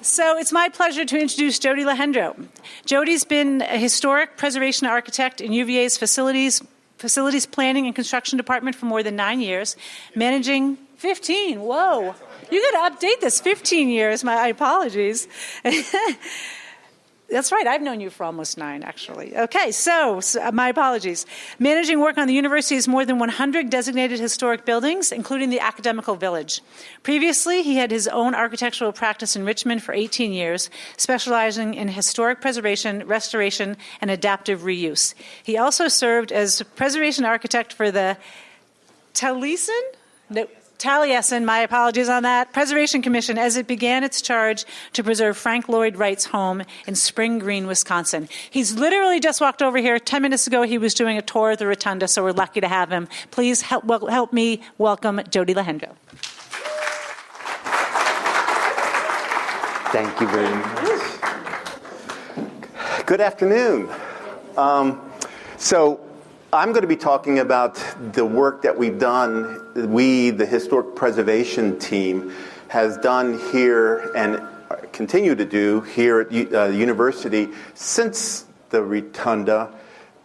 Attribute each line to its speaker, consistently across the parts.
Speaker 1: So it's my pleasure to introduce Jody Lahendro. Jody's been a historic preservation architect in UVA's facilities planning and construction department for more than 9 years, managing 15. Whoa, you got to update this. 15 years. My apologies. That's right. I've known you for almost 9, actually. Okay, so my apologies. Managing work on the university's more than 100 designated historic buildings, including the Academical Village. Previously, he had his own architectural practice in Richmond for 18 years, specializing in historic preservation, restoration, and adaptive reuse. He also served as preservation architect for the Taliesin, my apologies on that, Preservation Commission as it began its charge to preserve Frank Lloyd Wright's home in Spring Green, Wisconsin. He's literally just walked over here. 10 minutes ago, he was doing a tour of the Rotunda, so we're lucky to have him. Please help me welcome Jody Lahendro.
Speaker 2: Thank you very much. Good afternoon. So I'm going to be talking about the work that we've done, the Historic Preservation Team, has done here and continue to do here at the university since the Rotunda.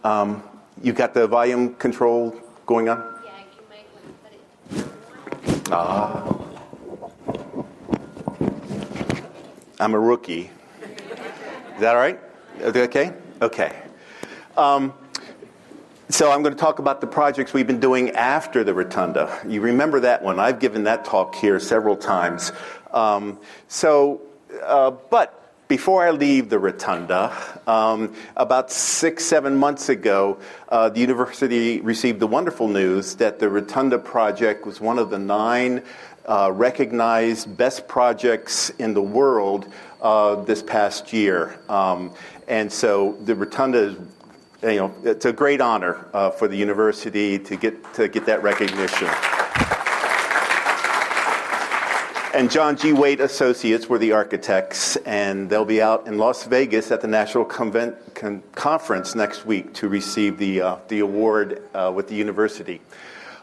Speaker 2: You got the volume control going on?
Speaker 3: Yeah, you might want to put it.
Speaker 2: I'm a rookie. Is that all right? Okay? Okay. So I'm going to talk about the projects we've been doing after the Rotunda. You remember that one. I've given that talk here several times. But before I leave the Rotunda, about 6-7 months ago, the university received the wonderful news that the Rotunda project was one of the 9 recognized best projects in the world this past year. And so the Rotunda is, it's a great honor for the university to get that recognition. And John G. Waite Associates were the architects, and they'll be out in Las Vegas at the National Conference next week to receive the award with the university.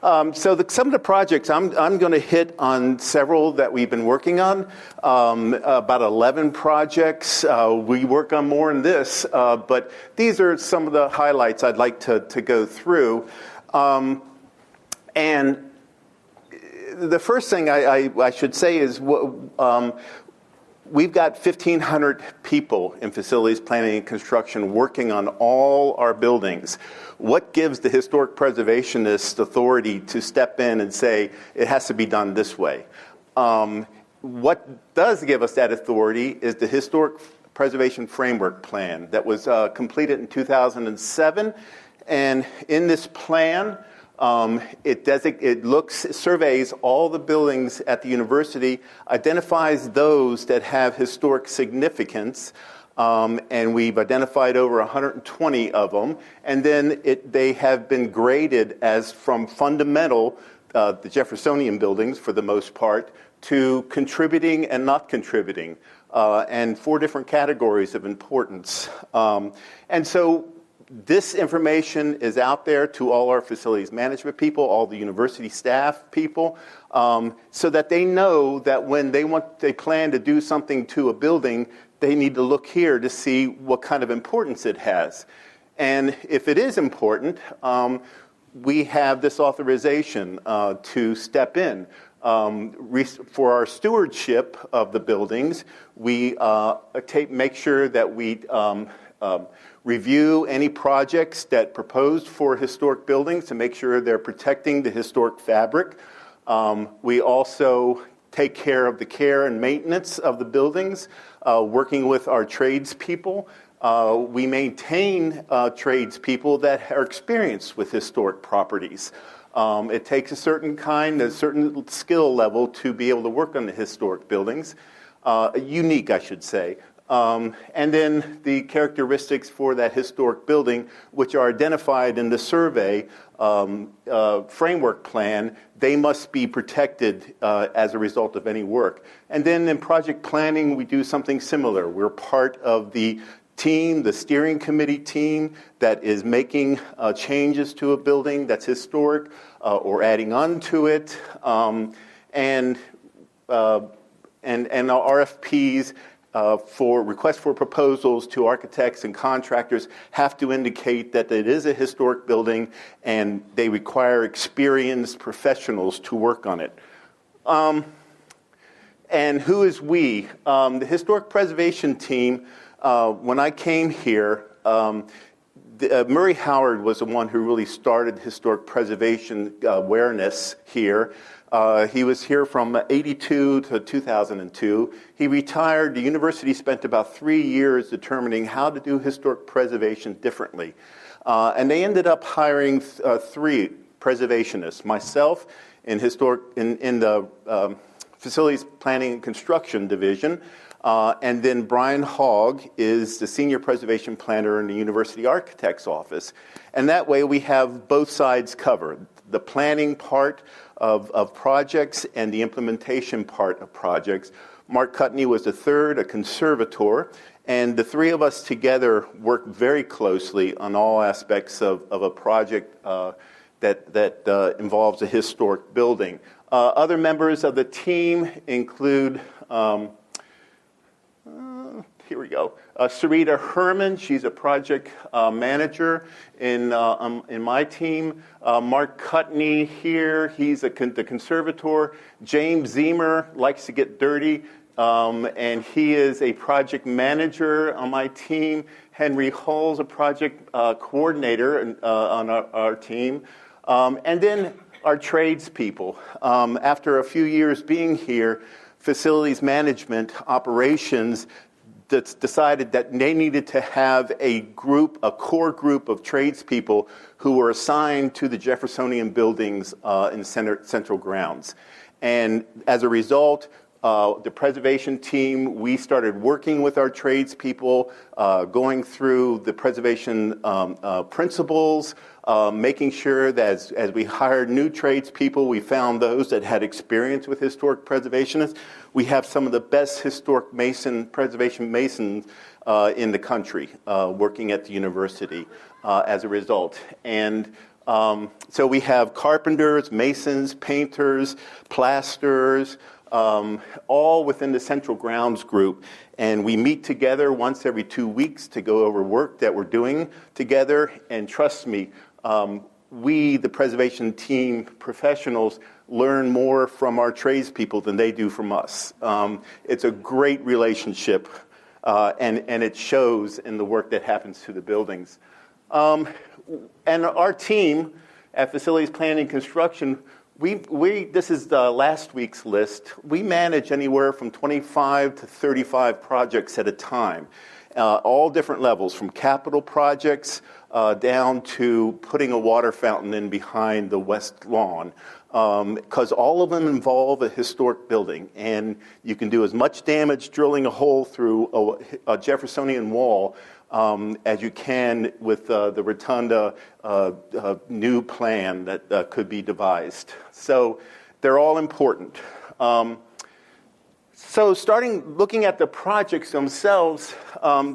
Speaker 2: Some of the projects, I'm going to hit on several that we've been working on, about 11 projects. We work on more in this, but these are some of the highlights I'd like to go through. And the first thing I should say is we've got 1,500 people in facilities planning and construction working on all our buildings. What gives the historic preservationist authority to step in and say it has to be done this way? What does give us that authority is the Historic Preservation Framework Plan that was completed in 2007. And in this plan, it surveys all the buildings at the university, identifies those that have historic significance, and we've identified over 120 of them. And then they have been graded as from fundamental, the Jeffersonian buildings for the most part, to contributing and not contributing, and 4 different categories of importance. And so this information is out there to all our facilities management people, all the university staff people, so that they know that when they plan to do something to a building, they need to look here to see what kind of importance it has. And if it is important, we have this authorization to step in. For our stewardship of the buildings, we make sure that we review any projects that proposed for historic buildings to make sure they're protecting the historic fabric. We also take care of the care and maintenance of the buildings, working with our tradespeople. We maintain tradespeople that are experienced with historic properties. It takes a certain skill level to be able to work on the historic buildings, unique, I should say. And then the characteristics for that historic building, which are identified in the survey framework plan, they must be protected as a result of any work. And then in project planning, we do something similar. We're part of the team, the steering committee team, that is making changes to a building that's historic or adding on to it. And our RFPs for requests for proposals to architects and contractors have to indicate that it is a historic building and they require experienced professionals to work on it. And who is we? The historic preservation team, when I came here, Murray Howard was the one who really started historic preservation awareness here. He was here from 82 to 2002. He retired. The university spent about 3 years determining how to do historic preservation differently. And they ended up hiring 3 preservationists, myself in the Facilities Planning and Construction Division, and then Brian Hogg is the Senior Preservation Planner in the University Architect's Office. And that way we have both sides covered, the planning part of projects and the implementation part of projects. Mark Cutney was the third, a conservator, and the 3 of us together work very closely on all aspects of a project that involves a historic building. Other members of the team include, here we go, Sarita Herman. She's a project manager in my team. Mark Cutney here, he's the conservator. James Zemer likes to get dirty, and he is a project manager on my team. Henry Hull's a project coordinator on our team. And then our tradespeople. After a few years being here, facilities management operations decided that they needed to have a core group of tradespeople who were assigned to the Jeffersonian buildings in central grounds. And as a result, the preservation team, we started working with our tradespeople, going through the preservation principles, making sure that as we hired new tradespeople, we found those that had experience with historic preservationists. We have some of the best historic preservation masons in the country working at the university as a result. And so we have carpenters, masons, painters, plasterers, all within the Central Grounds group. And we meet together once every 2 weeks to go over work that we're doing together. And trust me, we, the preservation team professionals, learn more from our tradespeople than they do from us. It's a great relationship, and it shows in the work that happens to the buildings. And our team at Facilities Planning and Construction, this is last week's list. We manage anywhere from 25 to 35 projects at a time, all different levels, from capital projects down to putting a water fountain in behind the west lawn, because all of them involve a historic building, and you can do as much damage drilling a hole through a Jeffersonian wall as you can with the Rotunda new plan that could be devised. So they're all important. So looking at the projects themselves,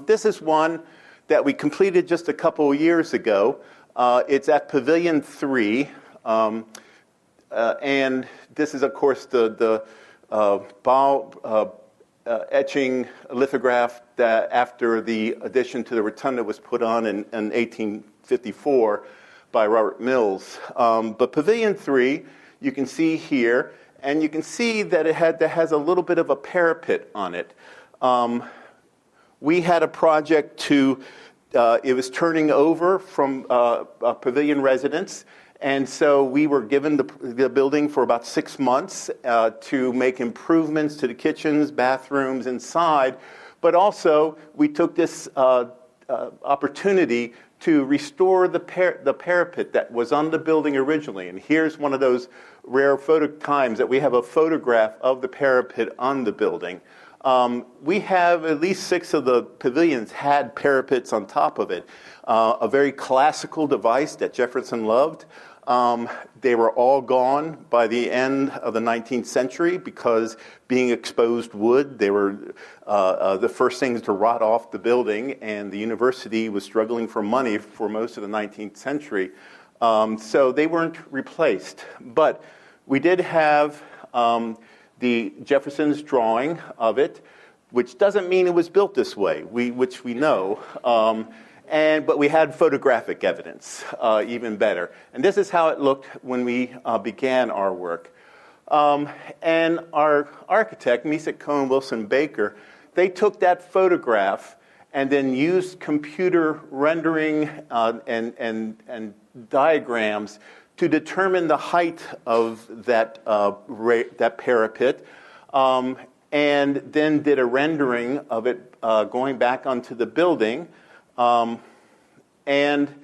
Speaker 2: this is one that we completed just a couple of years ago. It's at Pavilion VIII, and this is, of course, the etching lithograph that after the addition to the Rotunda was put on in 1854 by Robert Mills. But Pavilion III, you can see here, and you can see that that has a little bit of a parapet on it. We had a project it was turning over from a pavilion residence, and so we were given the building for about 6 months to make improvements to the kitchens, bathrooms inside, but also we took this opportunity to restore the parapet that was on the building originally. And here's one of those rare times that we have a photograph of the parapet on the building. We have at least 6 of the pavilions had parapets on top of it. A very classical device that Jefferson loved. They were all gone by the end of the 19th century because being exposed wood, they were the first things to rot off the building, and the university was struggling for money for most of the 19th century. So they weren't replaced. But we did have the Jefferson's drawing of it. which doesn't mean it was built this way, which we know. But we had photographic evidence, even better. And this is how it looked when we began our work. And our architect, Mesek Cohen Wilson Baker, they took that photograph and then used computer rendering and diagrams to determine the height of that parapet, and then did a rendering of it going back onto the building. And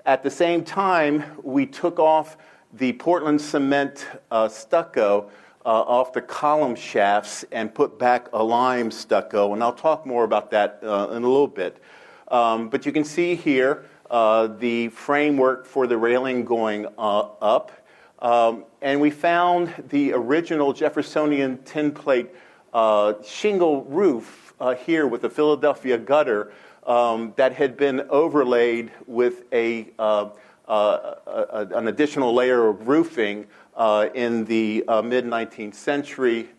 Speaker 2: at the same time, we took off the Portland cement stucco off the column shafts and put back a lime stucco, and I'll talk more about that in a little bit. But you can see here the framework for the railing going up, and we found the original Jeffersonian tin plate shingle roof here with the Philadelphia gutter that had been overlaid with an additional layer of roofing in the mid-19th century,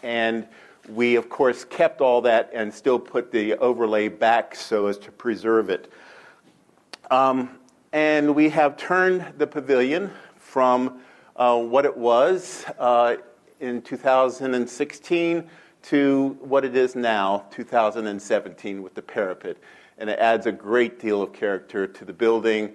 Speaker 2: and we, of course, kept all that and still put the overlay back so as to preserve it. And we have turned the pavilion from what it was in 2016 to what it is now, 2017, with the parapet. And it adds a great deal of character to the building.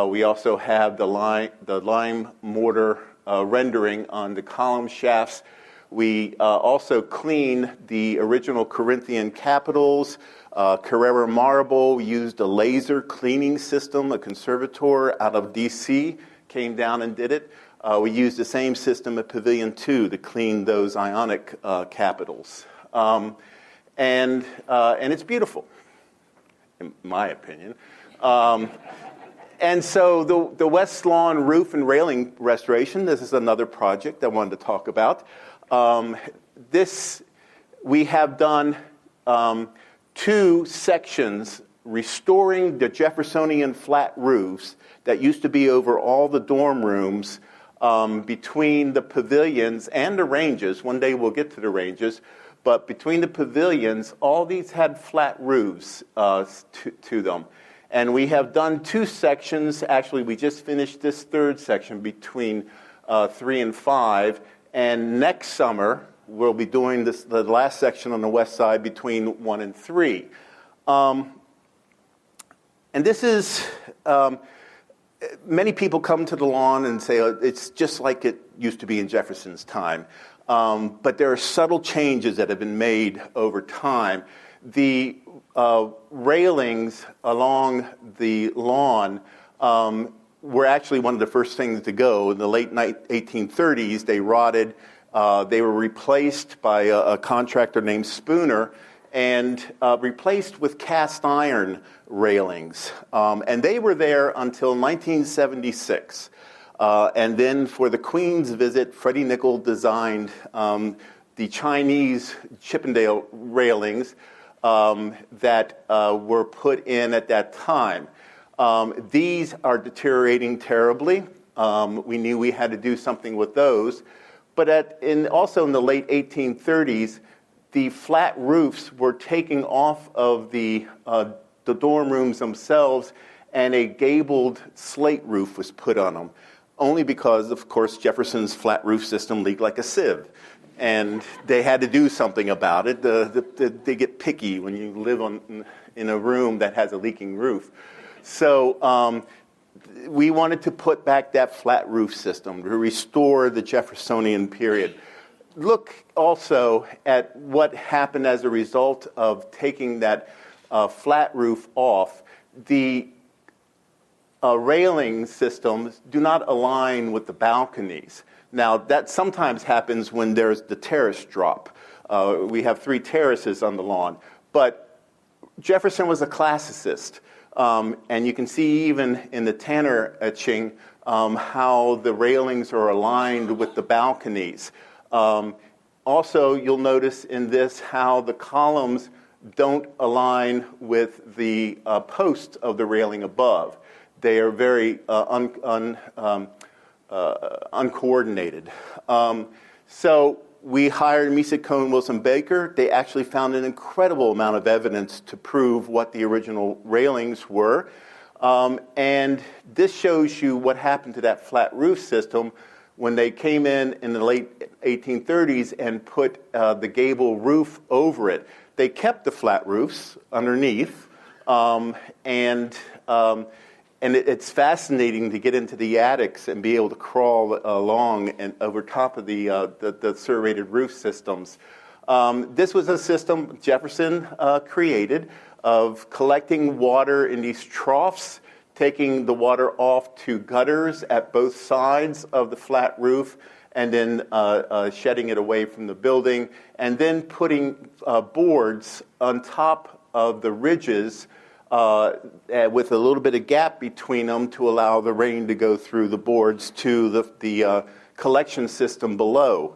Speaker 2: We also have the lime mortar rendering on the column shafts. We also clean the original Corinthian capitals. Carrera Marble used a laser cleaning system. A conservator out of D.C. came down and did it. We used the same system at Pavilion II to clean those Ionic capitals. And it's beautiful, in my opinion. And so the West Lawn roof and railing restoration, this is another project I wanted to talk about. We have done 2 sections restoring the Jeffersonian flat roofs that used to be over all the dorm rooms between the pavilions and the ranges. One day we'll get to the ranges. But between the pavilions, all these had flat roofs to them. And we have done 2 sections. Actually, we just finished this 3rd section between 3 and 5. And next summer, we'll be doing the last section on the west side between 1 and 3. And this is, many people come to the lawn and say, it's just like it used to be in Jefferson's time. But there are subtle changes that have been made over time. The railings along the lawn were actually one of the first things to go. In the late 1830s, they rotted. They were replaced by a contractor named Spooner and replaced with cast iron railings. And they were there until 1976. And then for the Queen's visit, Freddie Nickel designed the Chinese Chippendale railings that were put in at that time. These are deteriorating terribly. We knew we had to do something with those. But also in the late 1830s, the flat roofs were taken off of the dorm rooms themselves, and a gabled slate roof was put on them, only because, of course, Jefferson's flat roof system leaked like a sieve. And they had to do something about it. They get picky when you live in a room that has a leaking roof. So we wanted to put back that flat roof system to restore the Jeffersonian period. Look also at what happened as a result of taking that flat roof off. The railing systems do not align with the balconies. Now, that sometimes happens when there's the terrace drop. We have 3 terraces on the lawn. But Jefferson was a classicist. And you can see even in the Tanner etching how the railings are aligned with the balconies. Also, you'll notice in this how the columns don't align with the posts of the railing above. They are very uncoordinated. So we hired Misa Cohn Wilson Baker. They actually found an incredible amount of evidence to prove what the original railings were. And this shows you what happened to that flat roof system when they came in the late 1830s and put the gable roof over it. They kept the flat roofs underneath, and it's fascinating to get into the attics and be able to crawl along and over top of the serrated roof systems. This was a system Jefferson created of collecting water in these troughs, taking the water off to gutters at both sides of the flat roof, and then shedding it away from the building, and then putting boards on top of the ridges with a little bit of gap between them to allow the rain to go through the boards to the collection system below.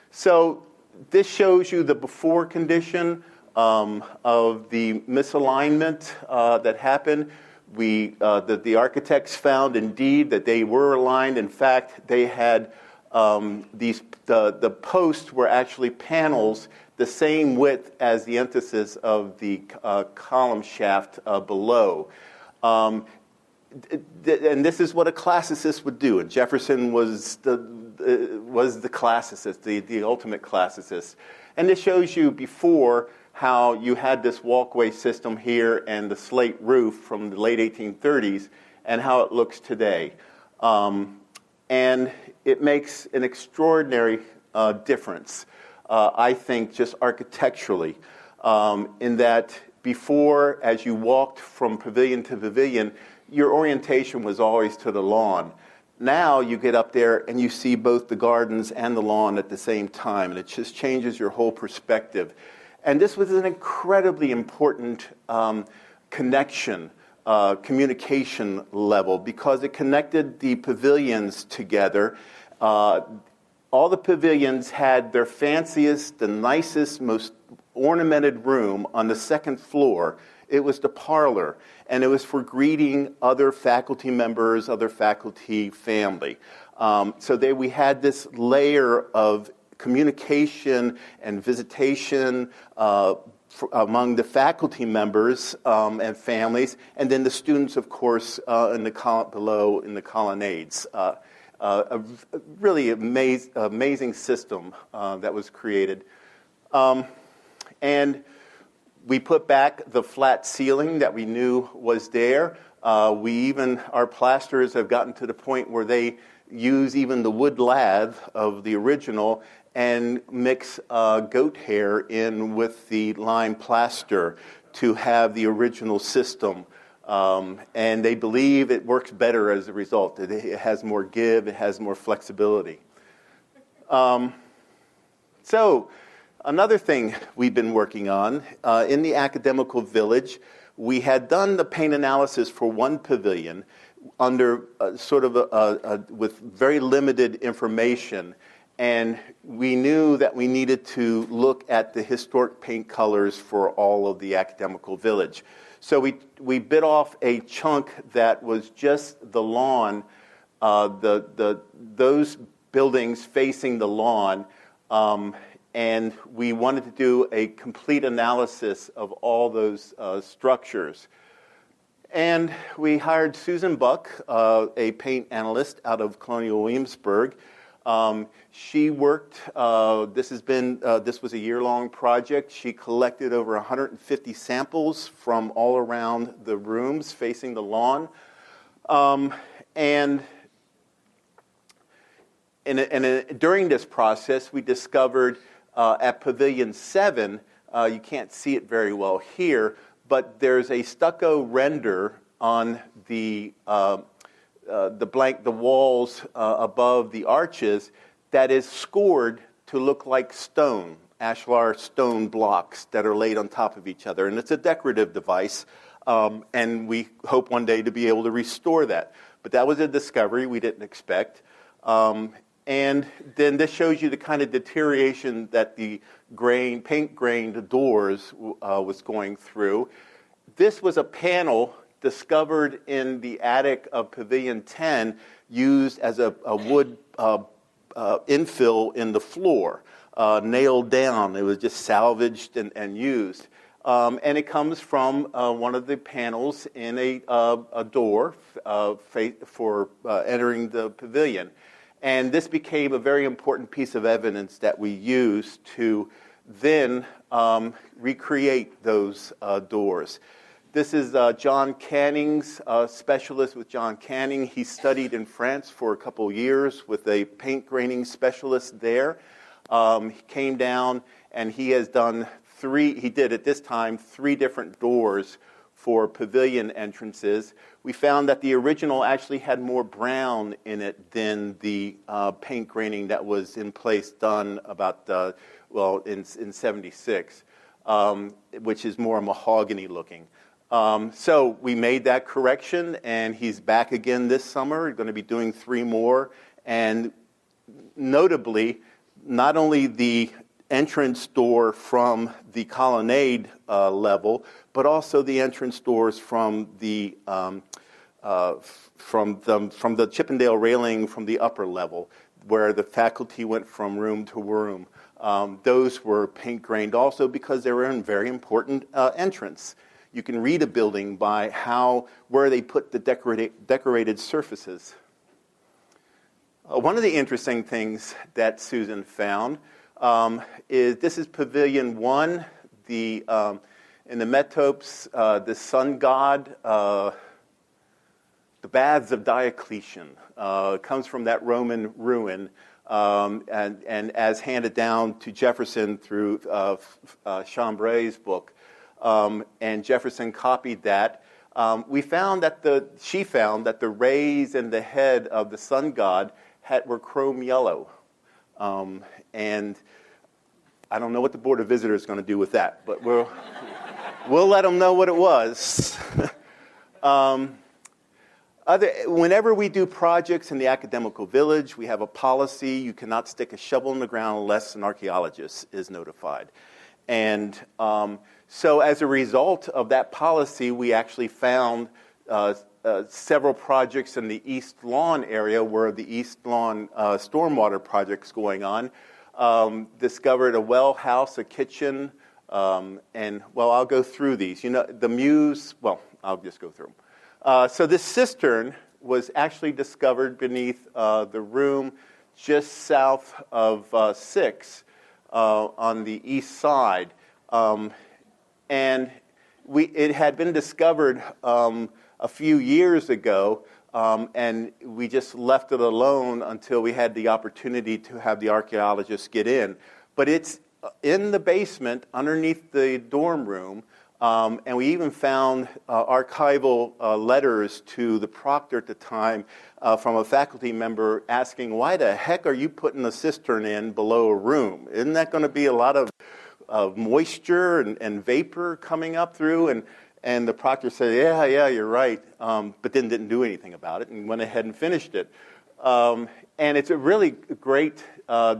Speaker 2: So this shows you the before condition of the misalignment that happened. The architects found indeed that they were aligned. In fact, they had the posts were actually panels the same width as the emphasis of the column shaft below. And this is what a classicist would do. And Jefferson was the classicist, the ultimate classicist. And this shows you before how you had this walkway system here and the slate roof from the late 1830s and how it looks today. And it makes an extraordinary difference, I think, just architecturally, in that before, as you walked from pavilion to pavilion, your orientation was always to the lawn. Now you get up there and you see both the gardens and the lawn at the same time, and it just changes your whole perspective. And this was an incredibly important connection, communication level, because it connected the pavilions together. All the pavilions had their fanciest, the nicest, most ornamented room on the second floor. It was the parlor, and it was for greeting other faculty members, other faculty family. So we had this layer of communication and visitation among the faculty members and families, and then the students, of course, below in the colonnades. A really amazing system that was created. And we put back the flat ceiling that we knew was there. Our plasters have gotten to the point where they use even the wood lath of the original and mix goat hair in with the lime plaster to have the original system. And they believe it works better as a result. It has more give, it has more flexibility. So another thing we've been working on, in the Academical Village, we had done the paint analysis for one pavilion under with very limited information. And we knew that we needed to look at the historic paint colors for all of the Academical Village. So we bit off a chunk that was just the lawn, those buildings facing the lawn, and we wanted to do a complete analysis of all those structures. And we hired Susan Buck, a paint analyst out of Colonial Williamsburg. She worked, this was a year-long project. She collected over 150 samples from all around the rooms facing the lawn. During this process, we discovered at Pavilion VII, you can't see it very well here, but there's a stucco render on the walls above the arches that is scored to look like stone, ashlar stone blocks that are laid on top of each other. And it's a decorative device, and we hope one day to be able to restore that. But that was a discovery we didn't expect. And then this shows you the kind of deterioration that the paint-grained doors was going through. This was a panel discovered in the attic of Pavilion X, used as a wood infill in the floor, nailed down. It was just salvaged and used. And it comes from one of the panels in a door for entering the pavilion. And this became a very important piece of evidence that we used to then recreate those doors. This is John Canning's specialist with John Canning. He studied in France for a couple years with a paint graining specialist there. He came down and he has done he did at this time 3 different doors for pavilion entrances. We found that the original actually had more brown in it than the paint graining that was in place done about, in 76, which is more mahogany looking. So we made that correction, and he's back again this summer. He's going to be doing 3 more. And notably, not only the entrance door from the colonnade level, but also the entrance doors from the Chippendale railing from the upper level, where the faculty went from room to room. Those were paint grained also because they were a very important entrance. You can read a building by where they put the decorated surfaces. One of the interesting things that Susan found this is Pavilion I, in the metopes, the sun god, the baths of Diocletian. Comes from that Roman ruin, and as handed down to Jefferson through Chambray's book, and Jefferson copied that. She found that the rays and the head of the sun god were chrome yellow. And I don't know what the Board of Visitors is going to do with that, but we'll let them know what it was. Whenever we do projects in the Academical Village, we have a policy: you cannot stick a shovel in the ground unless an archaeologist is notified. And so as a result of that policy, we actually found several projects in the East Lawn area where the East Lawn stormwater project's going on. Discovered a well house, a kitchen, and, I'll go through these. The Muse, I'll just go through them. So this cistern was actually discovered beneath the room just south of 6 on the east side. And it had been discovered a few years ago, and we just left it alone until we had the opportunity to have the archaeologists get in. But it's in the basement underneath the dorm room, and we even found archival letters to the proctor at the time from a faculty member asking, why the heck are you putting a cistern in below a room? Isn't that going to be a lot of moisture and vapor coming up through? And the proctor said, yeah, you're right, but then didn't do anything about it and went ahead and finished it. And it's a really great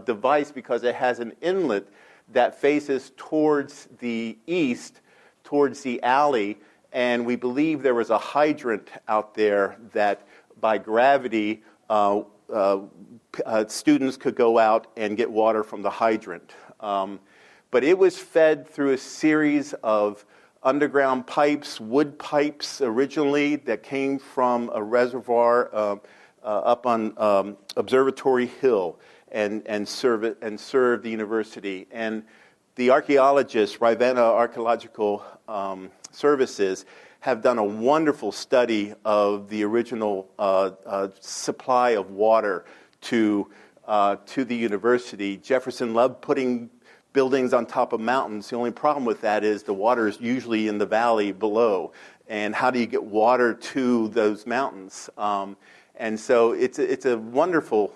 Speaker 2: device because it has an inlet that faces towards the east, towards the alley, and we believe there was a hydrant out there that by gravity students could go out and get water from the hydrant. But it was fed through a series of underground pipes, wood pipes originally that came from a reservoir up on Observatory Hill and served the university. And the archaeologists, Ravenna Archaeological Services, have done a wonderful study of the original supply of water to the university. Jefferson loved putting buildings on top of mountains. The only problem with that is the water is usually in the valley below. And how do you get water to those mountains? And so it's a wonderful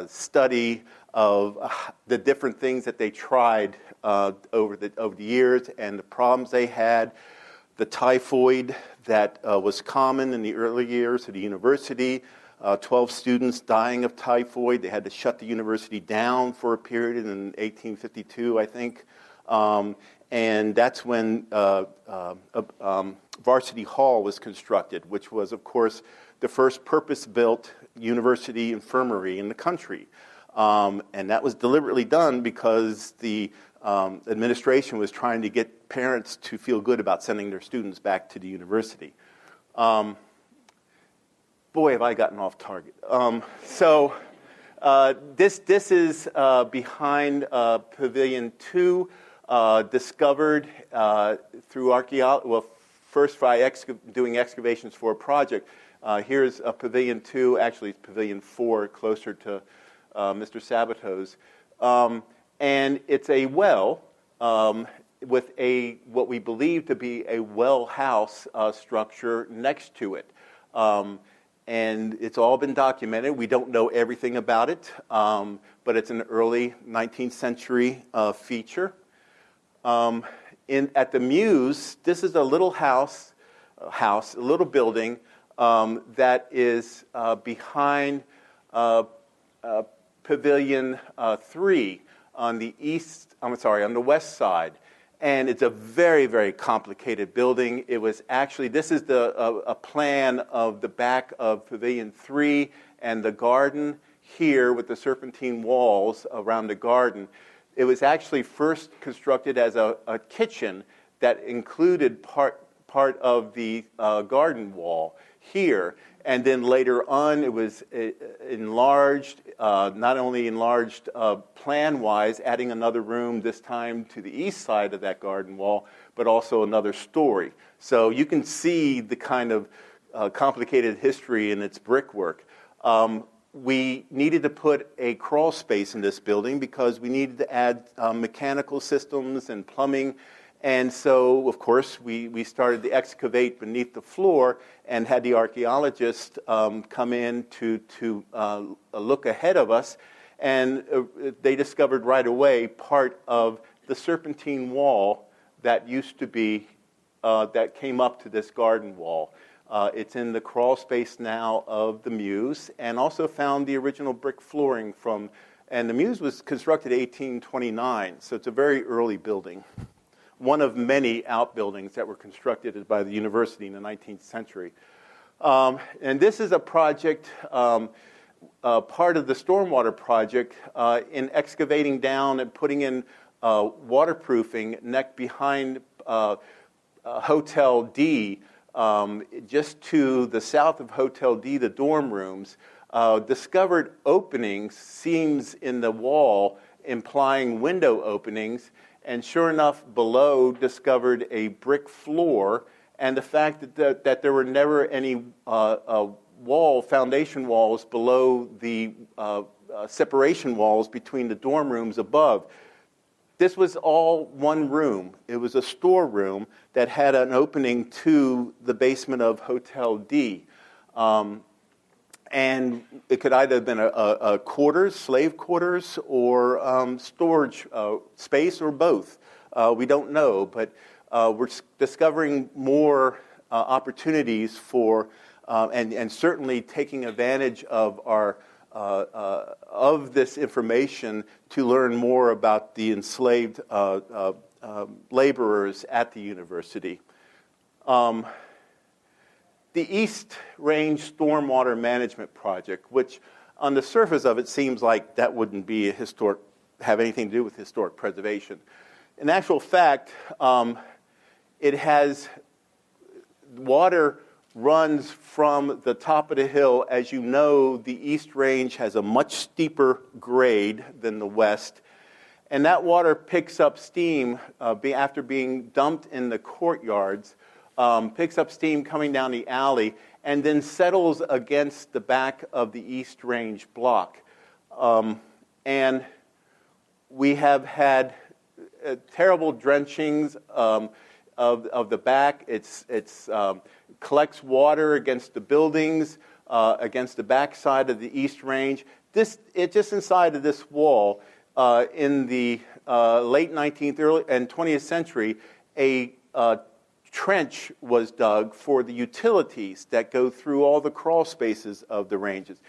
Speaker 2: study of the different things that they tried over the years and the problems they had. The typhoid that was common in the early years of the university. 12 students dying of typhoid. They had to shut the university down for a period in 1852, I think. And that's when Varsity Hall was constructed, which was, of course, the first purpose-built university infirmary in the country. And that was deliberately done because the administration was trying to get parents to feel good about sending their students back to the university. Boy, have I gotten off target. This is behind Pavilion VIII, discovered through archaeology. Well, first by doing excavations for a project. Here's a Pavilion II, actually Pavilion IV, closer to Mr. Sabato's. And it's a well with what we believe to be a well house structure next to it. And it's all been documented. We don't know everything about it, but it's an early 19th century feature. At the Mews, this is a little house, a little building that is behind Pavilion III on the on the west side. And it's a very, very complicated building. It was actually, this is a plan of the back of Pavilion III and the garden here with the serpentine walls around the garden. It was actually first constructed as a kitchen that included part of the garden wall here. And then later on, it was enlarged, not only enlarged plan-wise, adding another room this time to the east side of that garden wall, but also another story. So you can see the kind of complicated history in its brickwork. We needed to put a crawl space in this building because we needed to add mechanical systems and plumbing. And so, of course, we started to excavate beneath the floor and had the archaeologists come in to look ahead of us. And they discovered right away part of the serpentine wall that used to be, that came up to this garden wall. It's in the crawl space now of the Mews, and also found the original brick flooring from, and the Mews was constructed in 1829, so it's a very early building. One of many outbuildings that were constructed by the university in the 19th century. And this is a project, part of the stormwater project, in excavating down and putting in waterproofing neck behind Hotel D, just to the south of Hotel D, the dorm rooms, discovered openings, seams in the wall implying window openings. And sure enough, below discovered a brick floor, and the fact that there were never any foundation walls below the separation walls between the dorm rooms above. This was all one room. It was a storeroom that had an opening to the basement of Hotel D. And it could either have been a quarters, slave quarters, or storage space, or both. We don't know, but we're discovering more opportunities for, and certainly taking advantage of of this information to learn more about the enslaved laborers at the university. The East Range Stormwater Management Project, which on the surface of it seems like that wouldn't be have anything to do with historic preservation. In actual fact, it has water runs from the top of the hill. As you know, the East Range has a much steeper grade than the West, and that water picks up steam after being dumped in the courtyards. Picks up steam coming down the alley, and then settles against the back of the East Range block. And we have had terrible drenchings of the back. It's collects water against the buildings, against the back side of the East Range. Just inside of this wall, in the late 19th early and 20th century, a trench was dug for the utilities that go through all the crawl spaces of the ranges.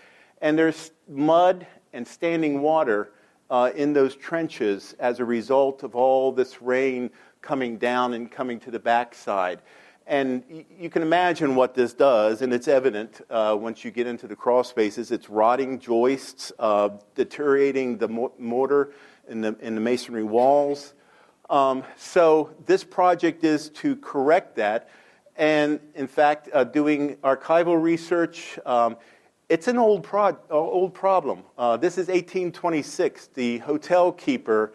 Speaker 2: And there's mud and standing water in those trenches as a result of all this rain coming down and coming to the backside. And you can imagine what this does, and it's evident once you get into the crawl spaces. It's rotting joists, deteriorating the mortar in the masonry walls. So this project is to correct that. And in fact, doing archival research, it's an old problem. This is 1826. The hotel keeper,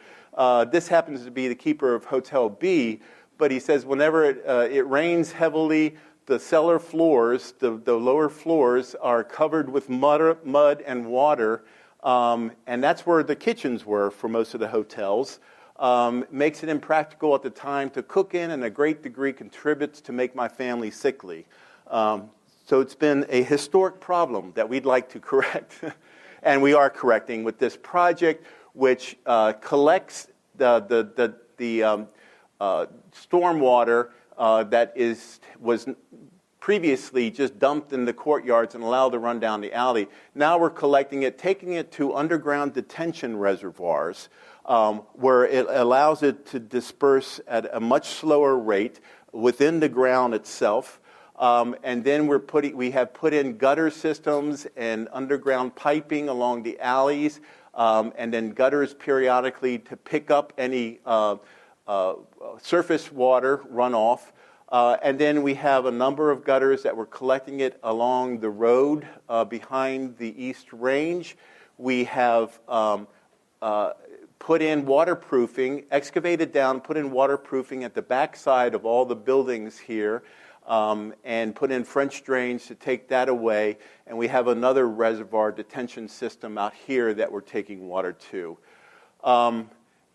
Speaker 2: this happens to be the keeper of Hotel B, but he says whenever it rains heavily, the cellar floors, the lower floors, are covered with mud and water, and that's where the kitchens were for most of the hotels. Makes it impractical at the time to cook in, and a great degree contributes to make my family sickly. So it's been a historic problem that we'd like to correct, and we are correcting with this project, which collects the stormwater that was previously just dumped in the courtyards and allowed to run down the alley. Now we're collecting it, taking it to underground detention reservoirs, where it allows it to disperse at a much slower rate within the ground itself. And then we have put in gutter systems and underground piping along the alleys, and then gutters periodically to pick up any surface water runoff. And then we have a number of gutters that we're collecting it along the road behind the East Range. We have put in waterproofing, excavated down, put in waterproofing at the backside of all the buildings here, and put in French drains to take that away. And we have another reservoir detention system out here that we're taking water to.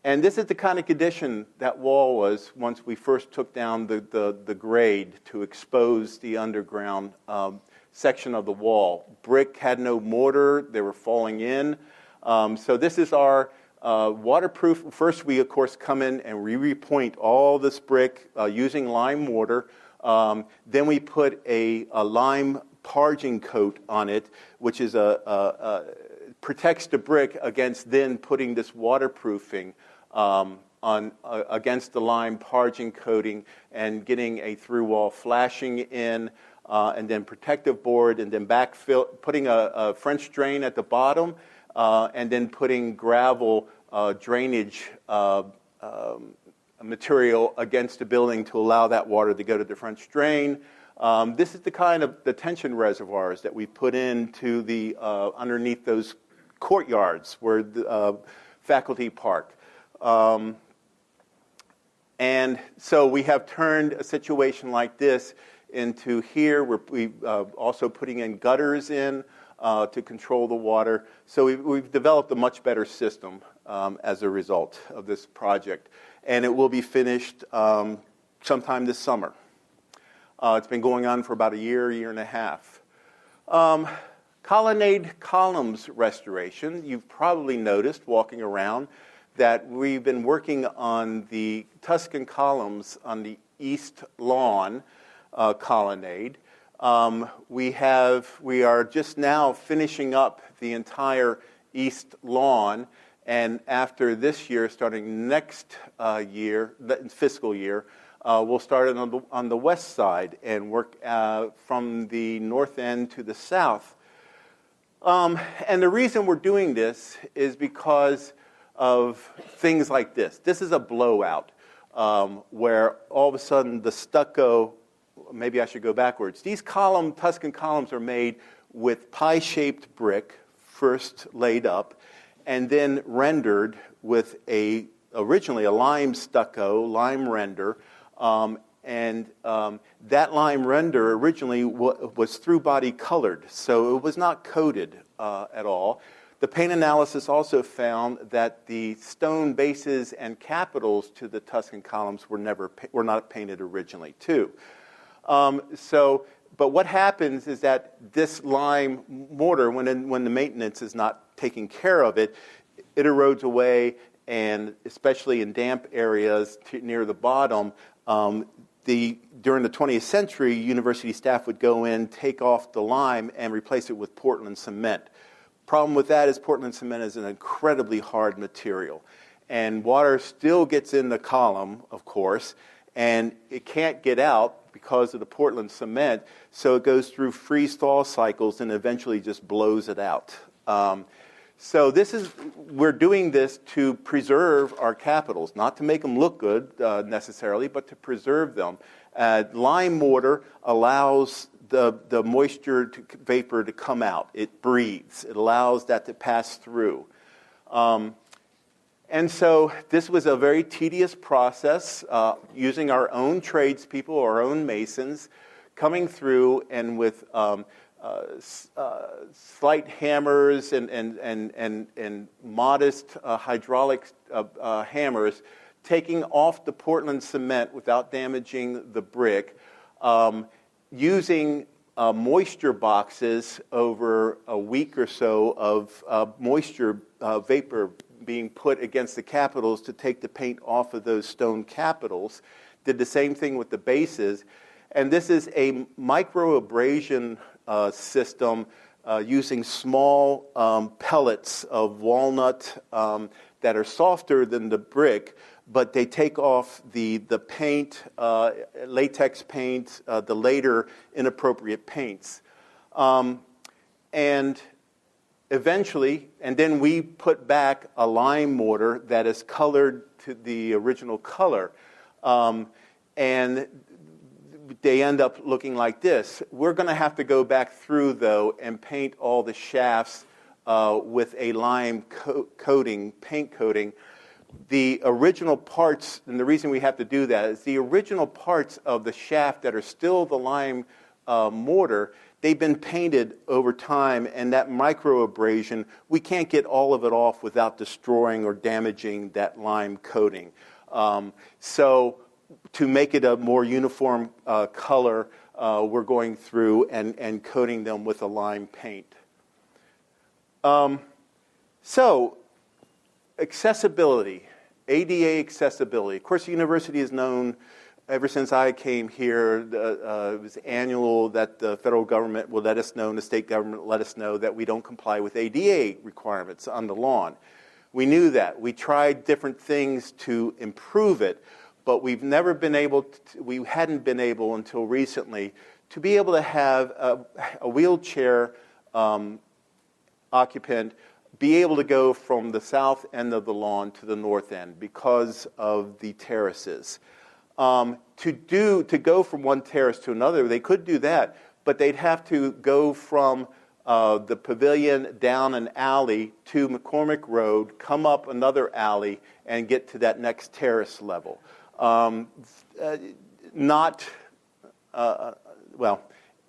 Speaker 2: And this is the kind of condition that wall was once we first took down the grade to expose the underground section of the wall. Brick had no mortar, they were falling in. So this is our waterproof. First, we of course come in and we repoint all this brick using lime mortar. Then we put a lime parging coat on it, which is protects the brick against then putting this waterproofing against the lime parging coating and getting a through wall flashing in, and then protective board, and then backfill, putting a French drain at the bottom, and then putting gravel drainage material against the building to allow that water to go to the French drain. This is the kind of detention reservoirs that we put into the underneath those courtyards where the faculty park. And so we have turned a situation like this into here. We're also putting in gutters in to control the water. So we've developed a much better system as a result of this project. And it will be finished sometime this summer. It's been going on for about a year and a half. Colonnade columns restoration. You've probably noticed walking around that we've been working on the Tuscan columns on the east lawn colonnade. We are just now finishing up the entire east lawn, and after this year, starting next fiscal year, we'll start it on the west side and work from the north end to the south. And the reason we're doing this is because of things like this. This is a blowout where all of a sudden the stucco, maybe I should go backwards. These Tuscan columns are made with pie-shaped brick, first laid up, and then rendered with originally a lime stucco, lime render. And that lime render originally was through-body colored, so it was not coated at all. The paint analysis also found that the stone bases and capitals to the Tuscan columns were not painted originally, too. But what happens is that this lime mortar, when the maintenance is not taking care of it, it erodes away, and especially in damp areas near the bottom, during the 20th century, university staff would go in, take off the lime, and replace it with Portland cement. Problem with that is Portland cement is an incredibly hard material, and water still gets in the column, of course, and it can't get out because of the Portland cement, so it goes through freeze-thaw cycles and eventually just blows it out. So we're doing this to preserve our capitals, not to make them look good necessarily, but to preserve them. Lime mortar allows the moisture vapor to come out. It breathes. It allows that to pass through. And so this was a very tedious process, using our own tradespeople, our own masons, coming through and with slight hammers and modest hydraulic hammers, taking off the Portland cement without damaging the brick, using moisture boxes over a week or so of moisture vapor being put against the capitals to take the paint off of those stone capitals. Did the same thing with the bases. And this is a microabrasion system using small pellets of walnut that are softer than the brick, but they take off the paint, latex paint, the later inappropriate paints. And eventually, and then we put back a lime mortar that is colored to the original color. And they end up looking like this. We're going to have to go back through, though, and paint all the shafts with a lime paint coating. The original parts, and the reason we have to do that is the original parts of the shaft that are still the lime mortar, they've been painted over time, and that microabrasion, we can't get all of it off without destroying or damaging that lime coating. So to make it a more uniform color, we're going through and coating them with a lime paint. So accessibility, ADA accessibility. Of course, the university is known ever since I came here. It was annual that the federal government will let us know and the state government will let us know that we don't comply with ADA requirements on the lawn. We knew that. We tried different things to improve it, but we've never been able to, we hadn't been able until recently to be able to have a wheelchair occupant be able to go from the south end of the lawn to the north end because of the terraces. To go from one terrace to another, they could do that, but they'd have to go from the pavilion down an alley to McCormick Road, come up another alley, and get to that next terrace level.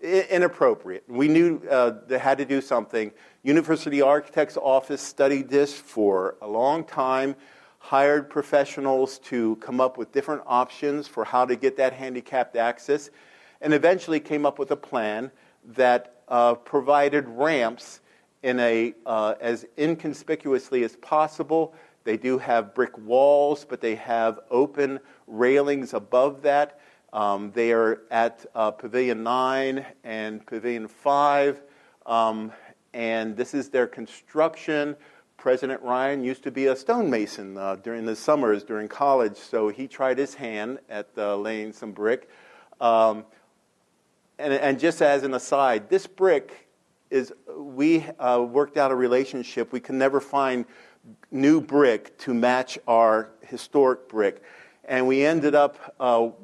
Speaker 2: Inappropriate. We knew they had to do something. University Architect's Office studied this for a long time, hired professionals to come up with different options for how to get that handicapped access, and eventually came up with a plan that provided ramps in as inconspicuously as possible. They do have brick walls, but they have open railings above that. They are at Pavilion IX and Pavilion V, and this is their construction. President Ryan used to be a stonemason during the summers during college, so he tried his hand at laying some brick. And just as an aside, this brick we worked out a relationship. We can never find new brick to match our historic brick. And we ended up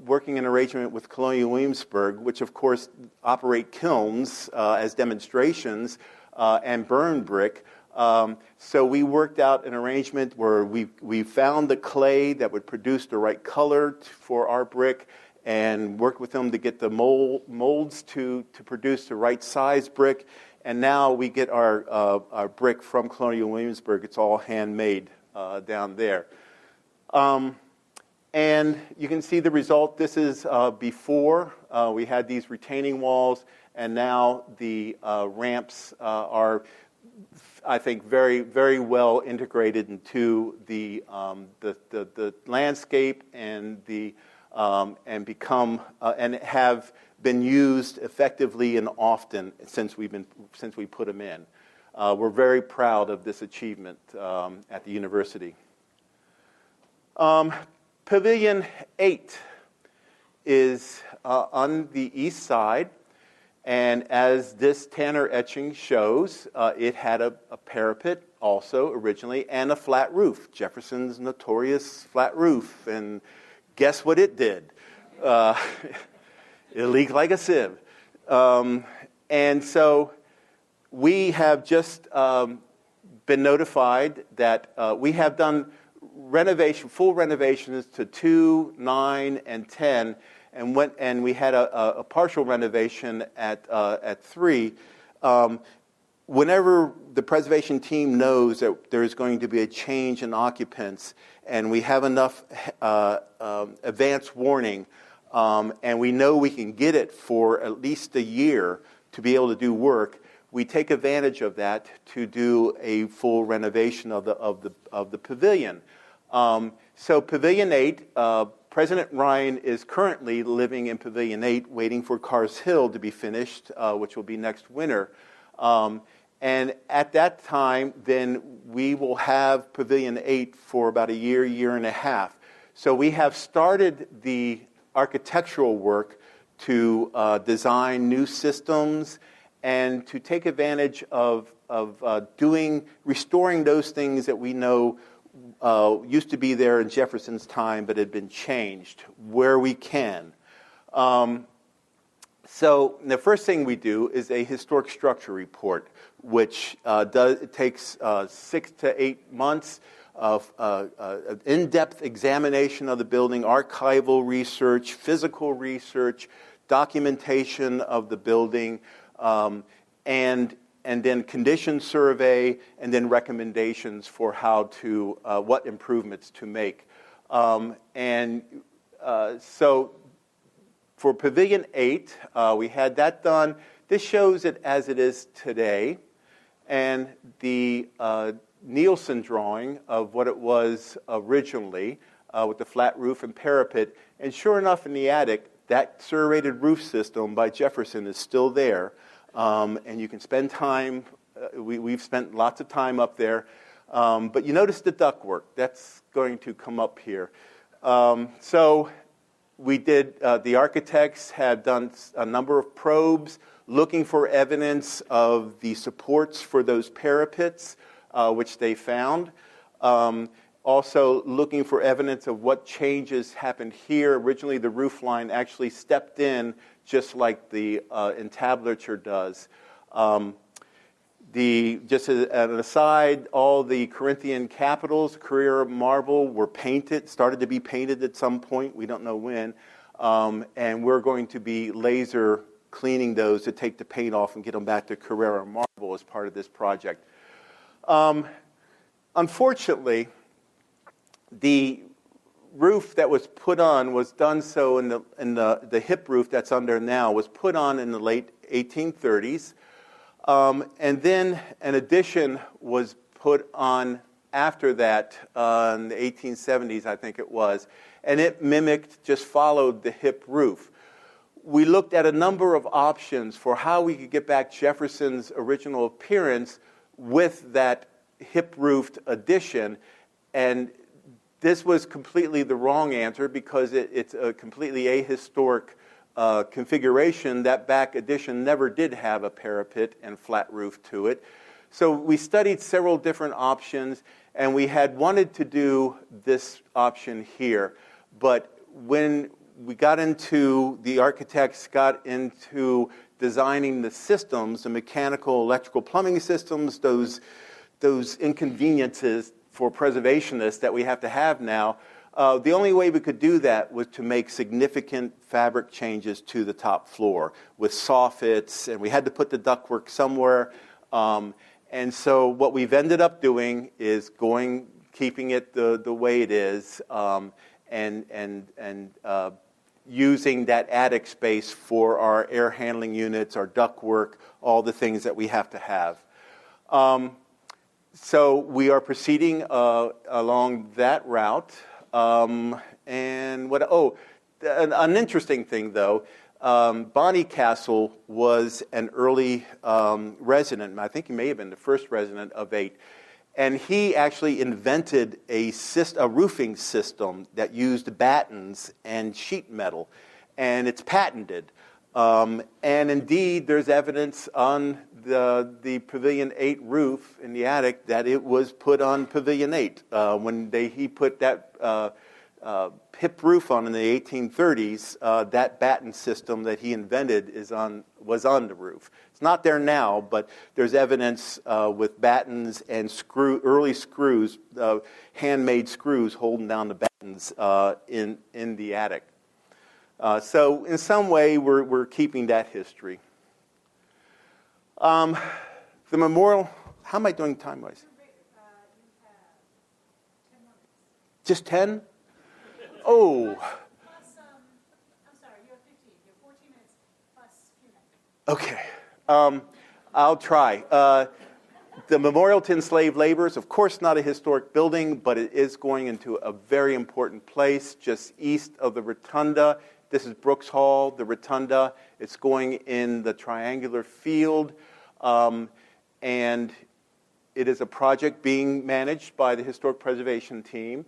Speaker 2: working an arrangement with Colonial Williamsburg, which of course operate kilns as demonstrations and burn brick. So we worked out an arrangement where we found the clay that would produce the right color for our brick and worked with them to get the molds to produce the right size brick. And now we get our brick from Colonial Williamsburg. It's all handmade down there. And you can see the result. This is before we had these retaining walls, and now the ramps are, I think, very, very well integrated into the landscape and become and have been used effectively and often since we put them in. We're very proud of this achievement at the university. Pavilion VIII is on the east side. And as this Tanner etching shows, it had a parapet also originally and a flat roof, Jefferson's notorious flat roof. And guess what it did? It leaked like a sieve. And so we have just been notified that we have done full renovations to 2, 9, and 10, and we had a partial renovation at 3. Whenever the preservation team knows that there's going to be a change in occupants, and we have enough advance warning, and we know we can get it for at least a year to be able to do work, we take advantage of that to do a full renovation of the pavilion. So Pavilion VIII, President Ryan is currently living in Pavilion VIII, waiting for Carr's Hill to be finished, which will be next winter. And at that time, then we will have Pavilion VIII for about a year, year and a half. So we have started the architectural work to design new systems and to take advantage of restoring those things that we know used to be there in Jefferson's time but had been changed where we can. So the first thing we do is a historic structure report, which takes 6 to 8 months of in-depth examination of the building, archival research, physical research, documentation of the building, and then condition survey, and then recommendations for how to what improvements to make. So for Pavilion VIII, we had that done. This shows it as it is today, and the Nielsen drawing of what it was originally with the flat roof and parapet. And sure enough, in the attic, that serrated roof system by Jefferson is still there. And you can spend time, we've spent lots of time up there. But you notice the ductwork. That's going to come up here. So we did, the architects had done a number of probes looking for evidence of the supports for those parapets, which they found. Also looking for evidence of what changes happened here. Originally, the roof line actually stepped in just like the entablature does. Just as an aside, all the Corinthian capitals, Carrera marble, were painted, started to be painted at some point. We don't know when. And we're going to be laser cleaning those to take the paint off and get them back to Carrera marble as part of this project. Unfortunately, the roof that was put on was done so in the hip roof that's under now was put on in the late 1830s. And then an addition was put on after that in the 1870s, I think it was, and it just followed the hip roof. We looked at a number of options for how we could get back Jefferson's original appearance with that hip-roofed addition, and this was completely the wrong answer because it's a completely ahistoric configuration. That back addition never did have a parapet and flat roof to it. So we studied several different options, and we had wanted to do this option here. But when the architects got into designing the systems, the mechanical, electrical, plumbing systems, those inconveniences for preservationists that we have to have now, the only way we could do that was to make significant fabric changes to the top floor with soffits, and we had to put the ductwork somewhere. And so what we've ended up doing is keeping it the way it is, and using that attic space for our air handling units, our ductwork, all the things that we have to have. So we are proceeding along that route. An interesting thing, though, Bonnie Castle was an early resident. I think he may have been the first resident of 8. And he actually invented a roofing system that used battens and sheet metal. and it's patented. And indeed, there's evidence on the Pavilion VIII roof in the attic that it was put on Pavilion VIII. When he put that hip roof on in the 1830s, that batten system that he invented was on the roof. It's not there now, but there's evidence with battens and early screws, handmade screws holding down the battens in the attic. So in some way, we're keeping that history. The memorial, how am I doing time-wise? Just 10? Oh.
Speaker 1: Plus, I'm sorry, you have 15. You have 14 minutes plus Q&A.
Speaker 2: Okay. I'll try. The memorial to enslaved laborers, of course not a historic building, but it is going into a very important place just east of the Rotunda. This is Brooks Hall, the Rotunda. It's going in the triangular field, and it is a project being managed by the Historic Preservation Team.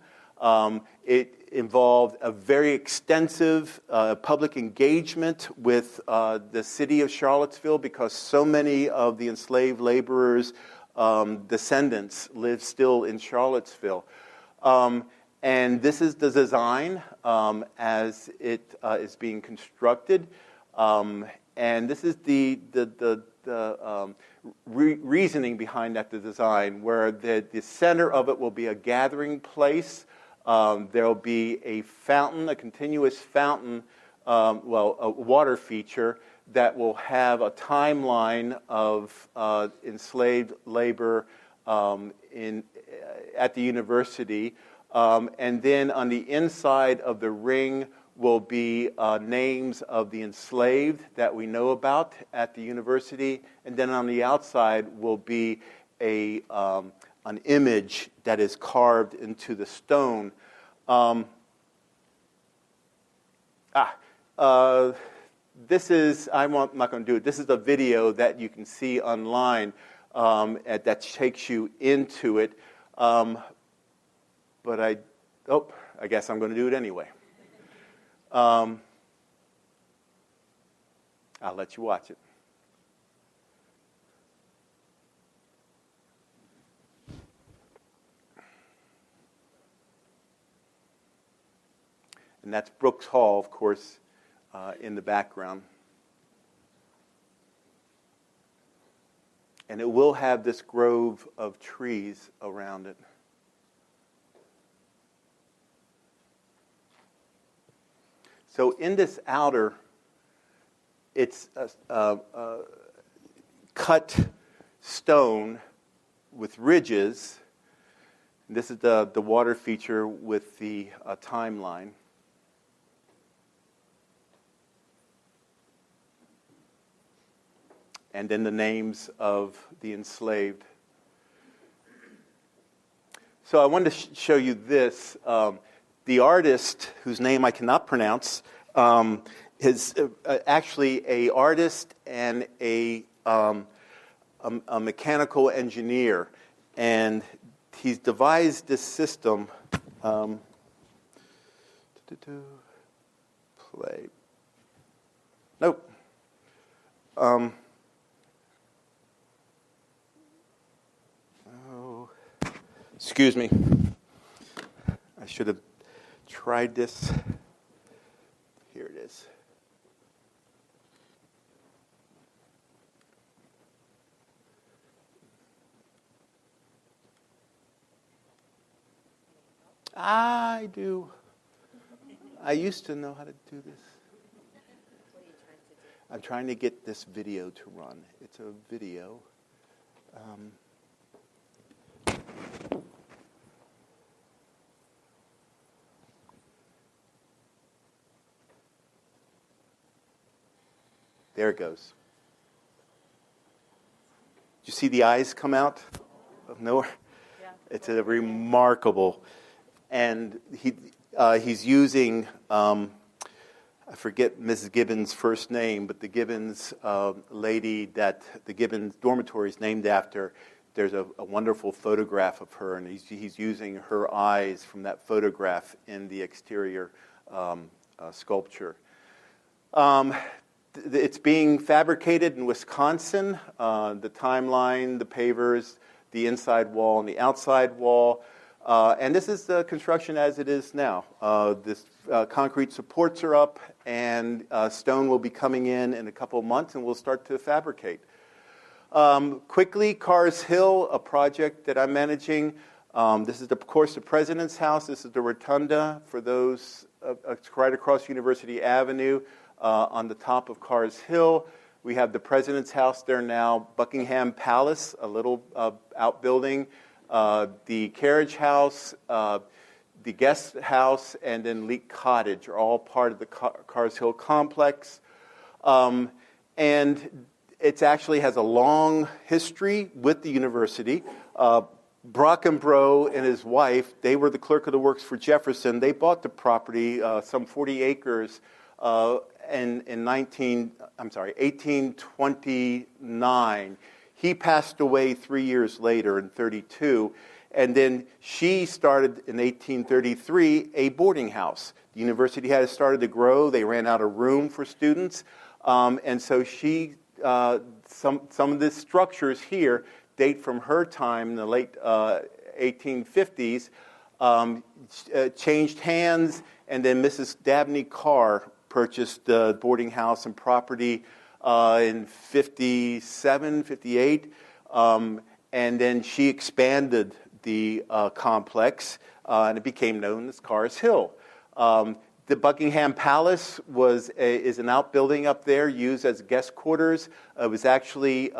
Speaker 2: It involved a very extensive public engagement with the city of Charlottesville because so many of the enslaved laborers' descendants live still in Charlottesville. And this is the design as it is being constructed. And this is the reasoning behind that design, where the center of it will be a gathering place. There will be a fountain, a continuous fountain, a water feature that will have a timeline of enslaved labor at the university. And then on the inside of the ring will be names of the enslaved that we know about at the university. And then on the outside will be an image that is carved into the stone. This is, I'm not going to do it. This is a video that you can see online that takes you into it. But I guess I'm going to do it anyway. I'll let you watch it. And that's Brooks Hall, of course, in the background. And it will have this grove of trees around it. So in this outer, it's cut stone with ridges. This is the water feature with the timeline. And then the names of the enslaved. So I wanted to show you this. The artist, whose name I cannot pronounce, is actually an artist and a mechanical engineer. And he's devised this system. Play. Nope. Excuse me. I should have tried this. Here it is. I do. I used to know how to do this.
Speaker 3: What are you trying to do?
Speaker 2: I'm trying to get this video to run. It's a video. There it goes. Did you see the eyes come out of nowhere?
Speaker 1: Yeah.
Speaker 2: It's a remarkable, and he's using I forget Mrs. Gibbons' first name, but the Gibbons lady that the Gibbons dormitory is named after. There's a wonderful photograph of her, and he's using her eyes from that photograph in the exterior sculpture. It's being fabricated in Wisconsin. The timeline, the pavers, the inside wall, and the outside wall. And this is the construction as it is now. This concrete supports are up, and stone will be coming in a couple of months, and we'll start to fabricate. Quickly, Carr's Hill, a project that I'm managing. This is, of course, the President's House. This is the Rotunda for those right across University Avenue on the top of Carr's Hill. We have the President's House there now, Buckingham Palace, a little outbuilding, the Carriage House, the Guest House, and then Leek Cottage are all part of the Carr's Hill complex. And it actually has a long history with the university. Brockenbrough and his wife, they were the clerk of the works for Jefferson. They bought the property, some 40 acres, in 1829. He passed away 3 years later in 32. And then she started in 1833 a boarding house. The university had started to grow. They ran out of room for students. And so she, some of the structures here date from her time in the late 1850s, changed hands, and then Mrs. Dabney Carr purchased the boarding house and property in 57, 58, and then she expanded the complex, and it became known as Carr's Hill. The Buckingham Palace is an outbuilding up there used as guest quarters. It was actually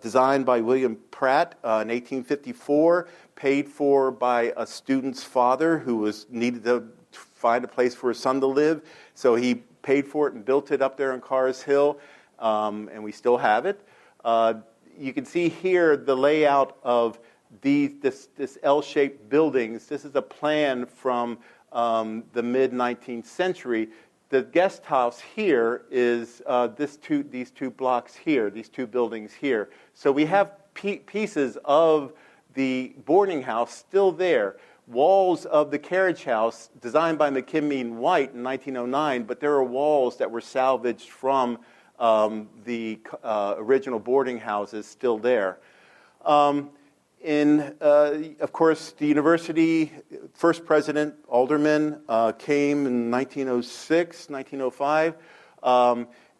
Speaker 2: designed by William Pratt in 1854, paid for by a student's father who needed to find a place for his son to live. So he paid for it and built it up there in Carr's Hill, and we still have it. You can see here the layout of this L-shaped buildings. This is a plan from the mid-19th century. The guest house here is these two blocks here, these two buildings here. So we have pieces of the boarding house still there. Walls of the carriage house, designed by McKinley and White in 1909, but there are walls that were salvaged from the original boarding houses still there. Of course, the university first president, Alderman, came in 1906, 1905,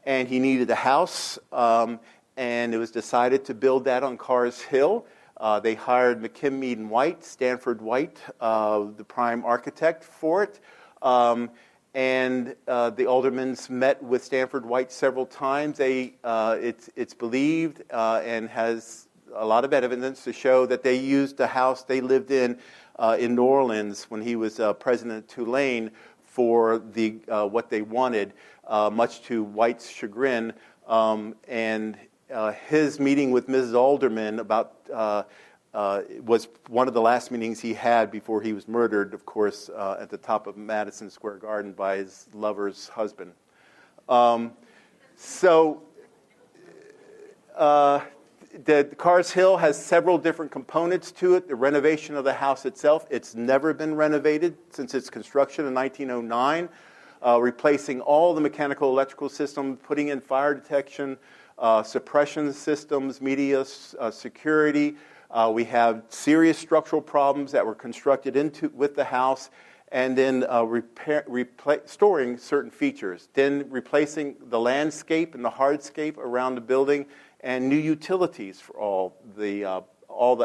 Speaker 2: and he needed a house, and it was decided to build that on Carr's Hill. They hired McKinley and White, Stanford White, the prime architect for it, and the aldermans met with Stanford White several times. It's believed and has a lot of evidence to show that they used the house they lived in New Orleans when he was president of Tulane for what they wanted, much to White's chagrin. And his meeting with Mrs. Alderman was one of the last meetings he had before he was murdered, of course, at the top of Madison Square Garden by his lover's husband. The Carr's Hill has several different components to it. The renovation of the house itself, it's never been renovated since its construction in 1909, replacing all the mechanical electrical systems, putting in fire detection, suppression systems, media security. We have serious structural problems that were constructed with the house, and then restoring certain features, then replacing the landscape and the hardscape around the building, and new utilities for all the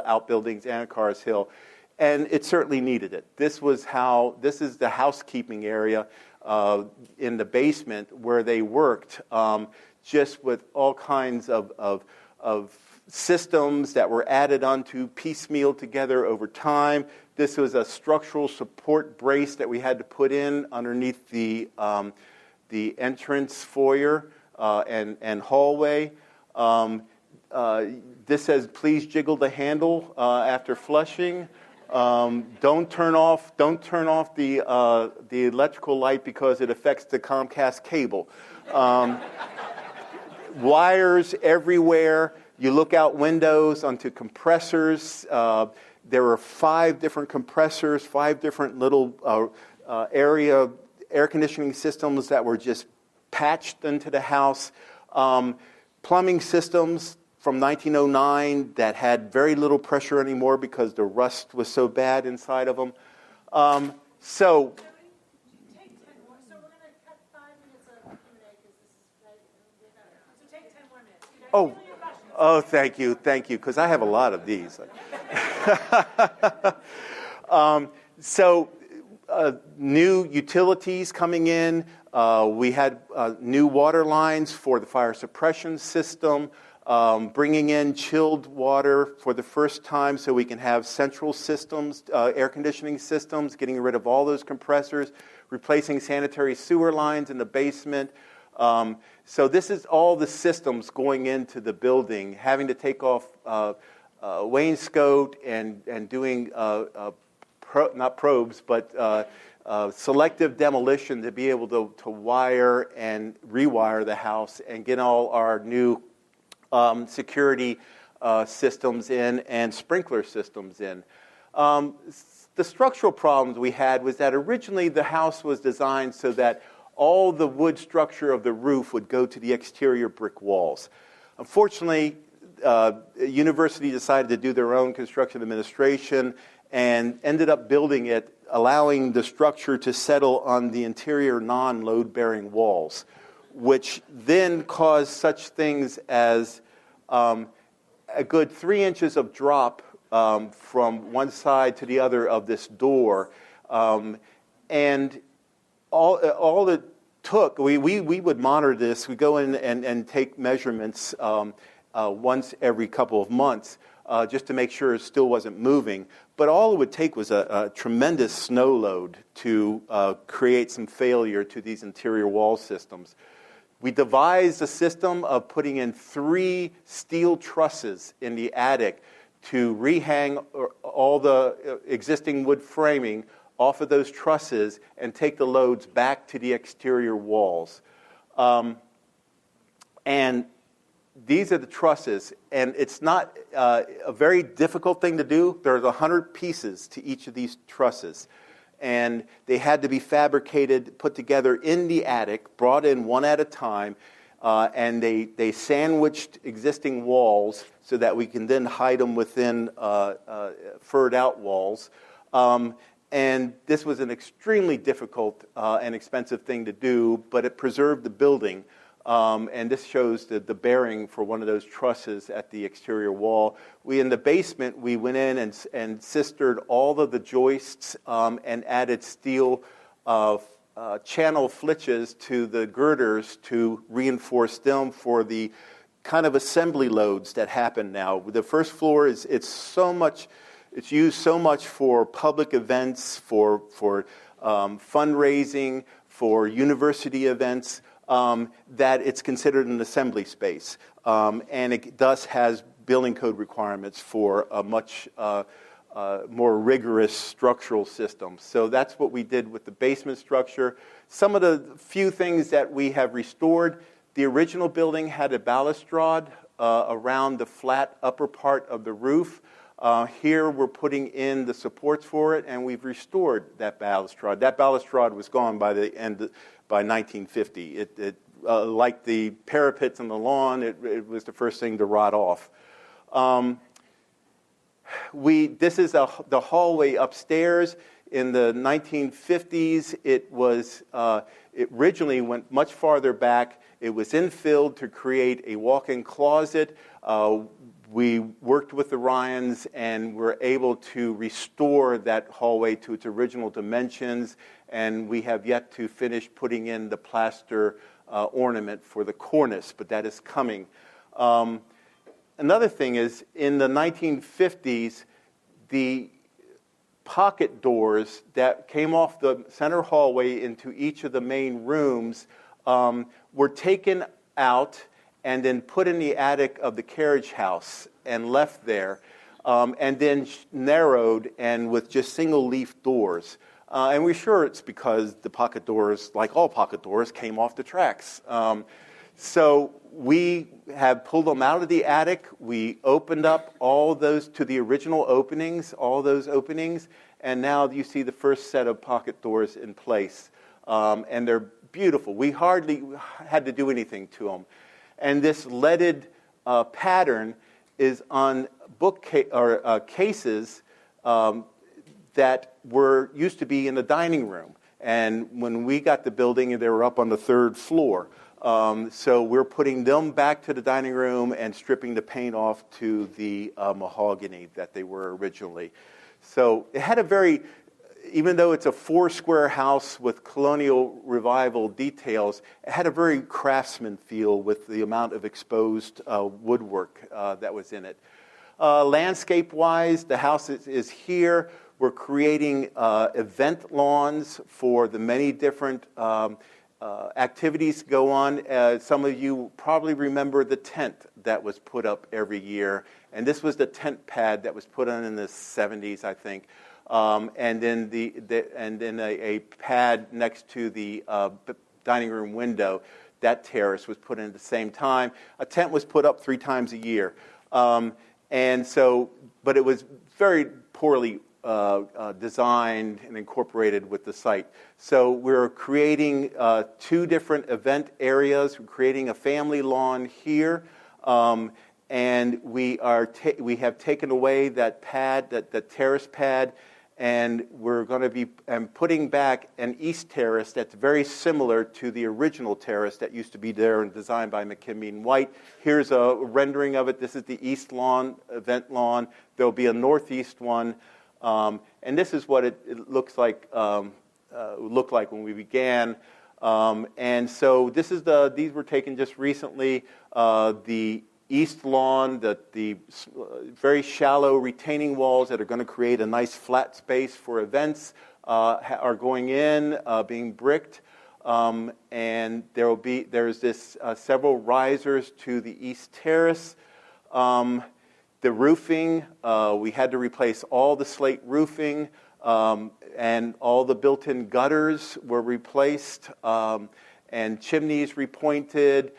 Speaker 2: outbuildings and Carr's Hill, and it certainly needed it. This is the housekeeping area in the basement where they worked, just with all kinds of systems that were added onto piecemeal together over time. This was a structural support brace that we had to put in underneath the entrance foyer and hallway. This says, "Please jiggle the handle after flushing." Don't turn off the electrical light because it affects the Comcast cable. Wires everywhere. You look out windows onto compressors. There were 5 different compressors, 5 different little air conditioning systems that were just patched into the house. Plumbing systems from 1909 that had very little pressure anymore because the rust was so bad inside of them. So
Speaker 1: Take 10 more. So we're going to cut 5 minutes of Q&A because this is right. So take 10 more minutes. You guys feel your questions.
Speaker 2: Oh, thank you, because I have a lot of these. New utilities coming in. We had new water lines for the fire suppression system, bringing in chilled water for the first time so we can have central systems, air conditioning systems, getting rid of all those compressors, replacing sanitary sewer lines in the basement. So this is all the systems going into the building, having to take off wainscot and doing not probes, but selective demolition to be able to wire and rewire the house and get all our new security systems in and sprinkler systems in. The structural problems we had was that originally the house was designed so that all the wood structure of the roof would go to the exterior brick walls. Unfortunately, university decided to do their own construction administration and ended up building it, allowing the structure to settle on the interior non-load-bearing walls, which then caused such things as a good 3 inches of drop from one side to the other of this door. And all it took, we would monitor this. We go in and take measurements once every couple of months just to make sure it still wasn't moving. But all it would take was a tremendous snow load to create some failure to these interior wall systems. We devised a system of putting in 3 steel trusses in the attic to rehang all the existing wood framing off of those trusses and take the loads back to the exterior walls. And these are the trusses, and it's not a very difficult thing to do. There's 100 pieces to each of these trusses, and they had to be fabricated, put together in the attic, brought in one at a time, and they sandwiched existing walls so that we can then hide them within furred out walls. And this was an extremely difficult and expensive thing to do, but it preserved the building. And this shows the bearing for one of those trusses at the exterior wall. In the basement, we went in and sistered all of the joists and added steel channel flitches to the girders to reinforce them for the kind of assembly loads that happen now. The first floor it's used so much for public events, for fundraising, for university events. That it's considered an assembly space. And it thus has building code requirements for a much more rigorous structural system. So that's what we did with the basement structure. Some of the few things that we have restored, the original building had a balustrade around the flat upper part of the roof. Here we're putting in the supports for it, and we've restored that balustrade. That balustrade was gone by the end. By 1950. It like the parapets on the lawn, it was the first thing to rot off. This is the hallway upstairs. In the 1950s, it originally went much farther back. It was infilled to create a walk-in closet. We worked with the Ryans and were able to restore that hallway to its original dimensions, and we have yet to finish putting in the plaster ornament for the cornice, but that is coming. Another thing is, in the 1950s, the pocket doors that came off the center hallway into each of the main rooms were taken out and then put in the attic of the carriage house and left there, and then narrowed and with just single leaf doors. And we're sure it's because the pocket doors, like all pocket doors, came off the tracks. So we have pulled them out of the attic. We opened up all those to the original openings, all those openings, and now you see the first set of pocket doors in place. And they're beautiful. We hardly had to do anything to them. And this leaded pattern is on cases that used to be in the dining room. And when we got the building, they were up on the 3rd floor. So we're putting them back to the dining room and stripping the paint off to the mahogany that they were originally. So it had a very, even though it's a 4-square house with colonial revival details, it had a very craftsman feel with the amount of exposed woodwork that was in it. Landscape-wise, the house is here. We're creating event lawns for the many different activities go on. Some of you probably remember the tent that was put up every year. And this was the tent pad that was put on in the 70s, I think. And then a pad next to the dining room window. That terrace was put in at the same time. A tent was put up 3 times a year. And so, but it was very poorly designed and incorporated with the site. So we're creating 2 different event areas. We're creating a family lawn here. And we have taken away that pad, that terrace pad, and we're going to be putting back an east terrace that's very similar to the original terrace that used to be there and designed by McKinley and White. Here's a rendering of it. This is the east lawn, event lawn. There'll be a northeast one, and this is what it looks like. Looked like when we began. And so these were taken just recently. The east lawn, the very shallow retaining walls that are going to create a nice flat space for events are going in, being bricked. And there's this several risers to the east terrace. The roofing, we had to replace all the slate roofing, and all the built-in gutters were replaced, and chimneys repointed,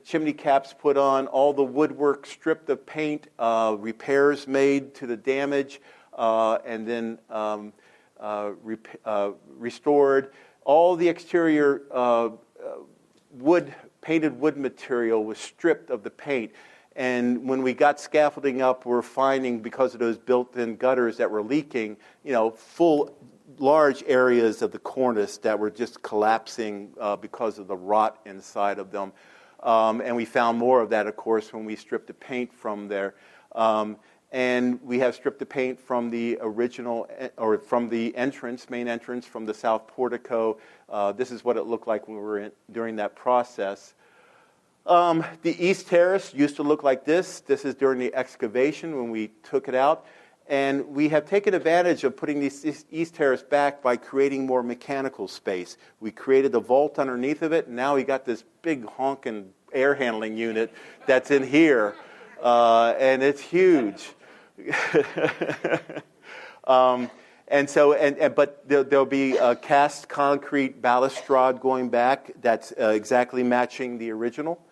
Speaker 2: chimney caps put on, all the woodwork stripped of paint, repairs made to the damage, and then restored. All the exterior painted wood material was stripped of the paint. And when we got scaffolding up, we're finding, because of those built-in gutters that were leaking, large areas of the cornice that were just collapsing because of the rot inside of them. And we found more of that, of course, when we stripped the paint from there. And we have stripped the paint from the original, or from the main entrance, from the south portico. This is what it looked like when we were during that process. The east terrace used to look like this. This is during the excavation when we took it out. And we have taken advantage of putting this east terrace back by creating more mechanical space. We created a vault underneath of it, and now we got this big honking air handling unit that's in here. And it's huge. But there'll be a cast concrete balustrade going back that's exactly matching the original.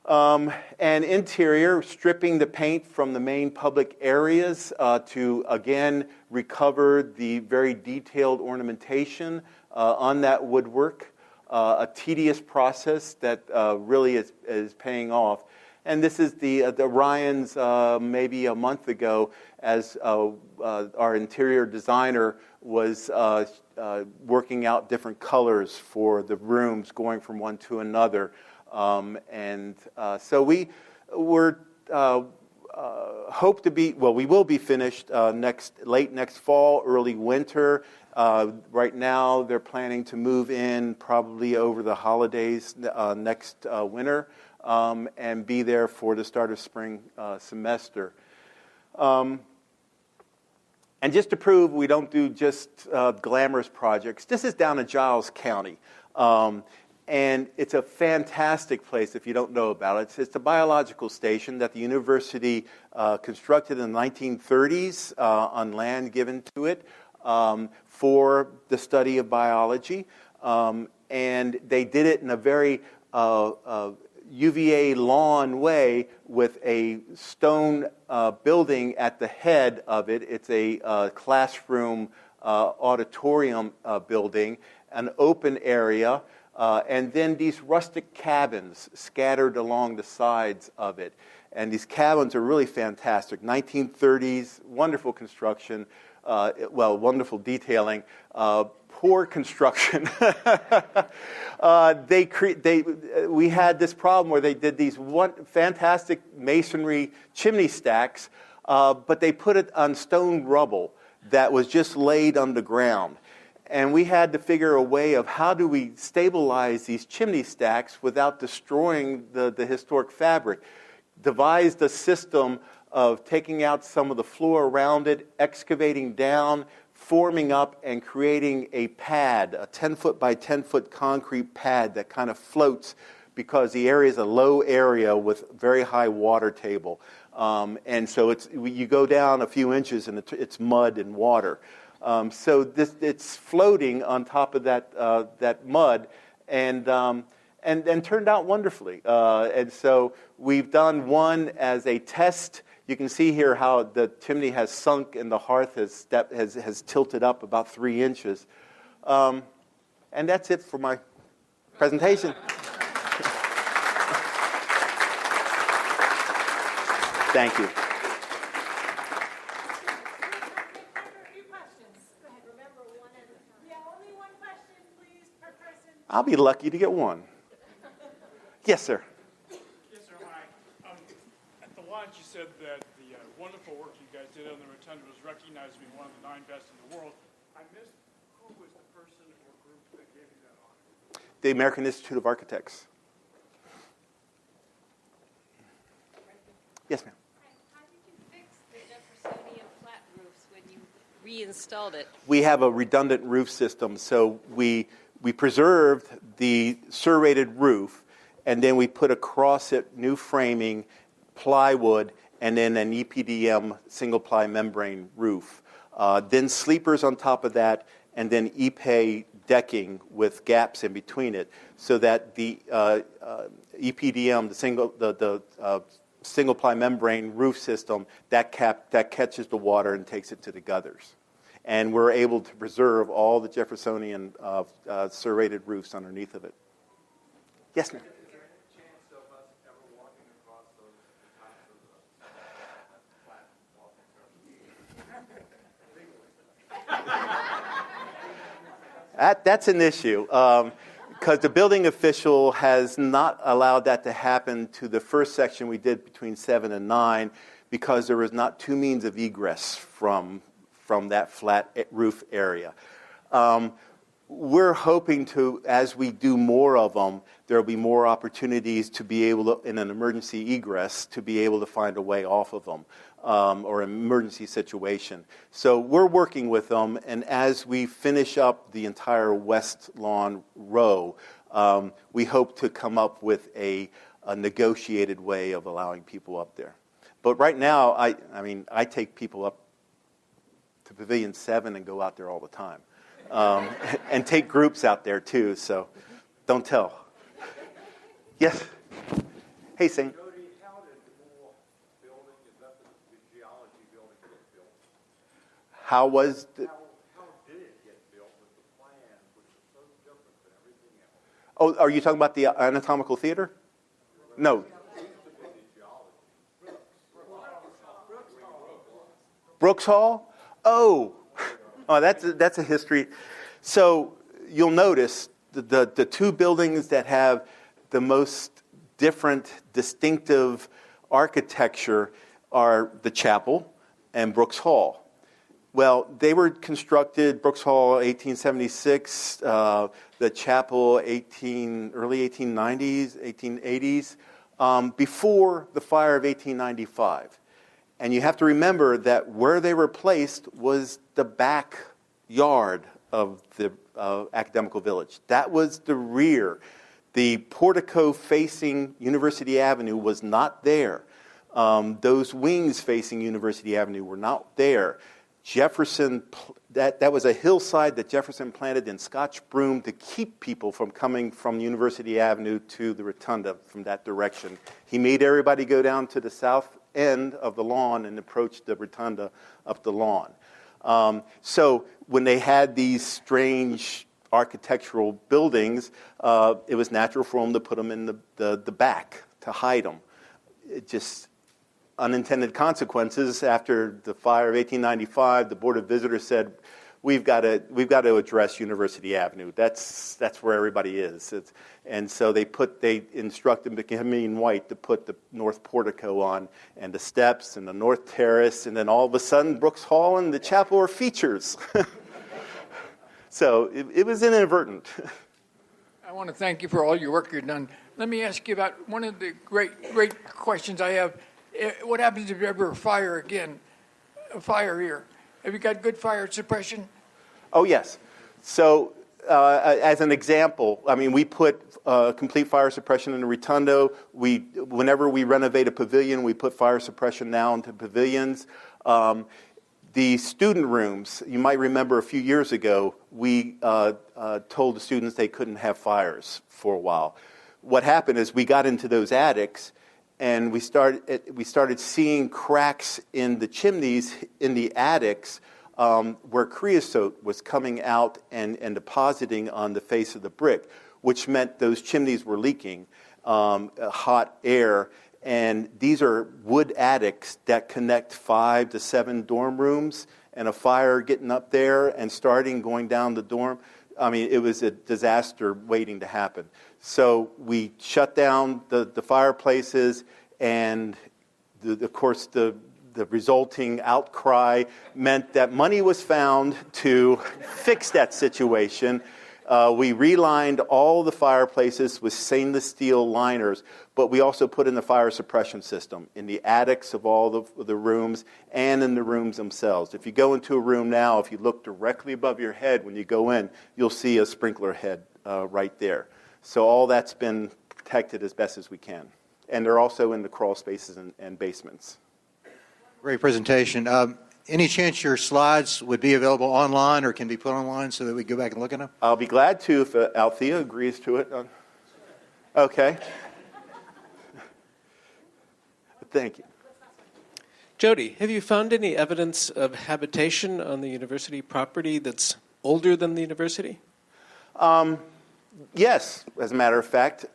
Speaker 2: And interior, stripping the paint from the main public areas to, again, recover the very detailed ornamentation on that woodwork. A tedious process that really is paying off. And this is the Ryans maybe a month ago, as our interior designer was working out different colors for the rooms going from one to another. So we hope to be, we will be finished late next fall, early winter. Right now, they're planning to move in probably over the holidays next winter, and be there for the start of spring semester. And just to prove we don't do just glamorous projects, this is down in Giles County. And it's a fantastic place if you don't know about it. It's a biological station that the university constructed in the 1930s on land given to it for the study of biology. And they did it in a very UVA lawn way with a stone building at the head of it. It's a classroom auditorium building. an open area, and then these rustic cabins scattered along the sides of it. And these cabins are really fantastic. 1930s, wonderful construction, wonderful detailing, poor construction. We had this problem where they did these fantastic masonry chimney stacks, but they put it on stone rubble that was just laid underground. And we had to figure a way of how do we stabilize these chimney stacks without destroying the historic fabric. Devised a system of taking out some of the floor around it, excavating down, forming up, and creating a pad, a 10-foot by 10-foot concrete pad that kind of floats because the area is a low area with very high water table. And so you go down a few inches and it's mud and water. So it's floating on top of that mud, and turned out wonderfully. And so we've done one as a test. You can see here how the chimney has sunk and the hearth has tilted up about 3 inches. And that's it for my presentation. Thank you. I'll be lucky to get one. Yes, sir.
Speaker 4: Yes, sir. Hi. At the launch, you said that the wonderful work you guys did on the Rotunda was recognized as being one of the 9 best in the world. I missed who was the person or group that gave you that honor?
Speaker 2: The American Institute of Architects. Yes, ma'am.
Speaker 3: How did you fix the Jeffersonian flat roofs when you reinstalled it?
Speaker 2: We have a redundant roof system, so we preserved the serrated roof, and then we put across it new framing, plywood, and then an EPDM single-ply membrane roof. Then sleepers on top of that, and then EPA decking with gaps in between it, so that the EPDM, the single-ply membrane roof system, that catches the water and takes it to the gutters. And we're able to preserve all the Jeffersonian serrated roofs underneath of it. Yes, ma'am.
Speaker 4: Is there any chance of us ever walking across those tops of the flat walking surface?
Speaker 2: That's an issue, because the building official has not allowed that to happen to the first section we did between 7 and 9, because there was not 2 means of egress from that flat roof area. We're hoping to, as we do more of them, there will be more opportunities to be able to, in an emergency egress, to be able to find a way off of them, or an emergency situation. So we're working with them, and as we finish up the entire West Lawn row, we hope to come up with a negotiated way of allowing people up there. But right now, I take people up to Pavilion VII and go out there all the time. And take groups out there too, so don't tell. Yes? Hey, Sing.
Speaker 4: Jody, how did the whole building, is that the geology building get built?
Speaker 2: How was the...
Speaker 4: How did it get built with the plans, which are so different than everything else?
Speaker 2: Oh, are you talking about the anatomical theater? No. Brooks Hall? Oh, that's a history. So you'll notice the 2 buildings that have the most different, distinctive architecture are the chapel and Brooks Hall. Well, they were constructed, Brooks Hall 1876, the chapel early 1890s, 1880s, before the fire of 1895. And you have to remember that where they were placed was the backyard of the Academical Village. That was the rear. The portico facing University Avenue was not there. Those wings facing University Avenue were not there. Jefferson, that was a hillside that Jefferson planted in Scotch broom to keep people from coming from University Avenue to the Rotunda from that direction. He made everybody go down to the south end of the lawn and approach the Rotunda up the lawn. So when they had these strange architectural buildings, it was natural for them to put them in the back to hide them. It just unintended consequences. After the fire of 1895, the Board of Visitors said, we've got to address University Avenue. That's where everybody is. And so they instructed McKinney White to put the north portico on, and the steps, and the north terrace, and then all of a sudden Brooks Hall and the chapel are features. So it was inadvertent.
Speaker 5: I want to thank you for all your work you've done. Let me ask you about one of the great questions I have. What happens if you ever fire again? A fire here. Have you got good fire suppression?
Speaker 2: Oh, yes. So as an example, I mean, we put complete fire suppression in the Rotunda. Whenever we renovate a pavilion, we put fire suppression now into pavilions. The student rooms, you might remember a few years ago, we told the students they couldn't have fires for a while. What happened is we got into those attics, and we started seeing cracks in the chimneys in the attics where creosote was coming out and depositing on the face of the brick, which meant those chimneys were leaking hot air. And these are wood attics that connect 5 to 7 dorm rooms, and a fire getting up there and going down the dorm. I mean, it was a disaster waiting to happen. So we shut down the fireplaces, and of course the resulting outcry meant that money was found to fix that situation. We relined all the fireplaces with stainless steel liners, but we also put in the fire suppression system in the attics of all the rooms and in the rooms themselves. If you go into a room now, if you look directly above your head when you go in, you'll see a sprinkler head right there. So all that's been protected as best as we can. And they're also in the crawl spaces and basements.
Speaker 6: Great presentation. Any chance your slides would be available online or can be put online so that we go back and look at them?
Speaker 2: I'll be glad to if Althea agrees to it. Okay. Thank you.
Speaker 7: Jody, have you found any evidence of habitation on the university property that's older than the university?
Speaker 2: Yes, as a matter of fact.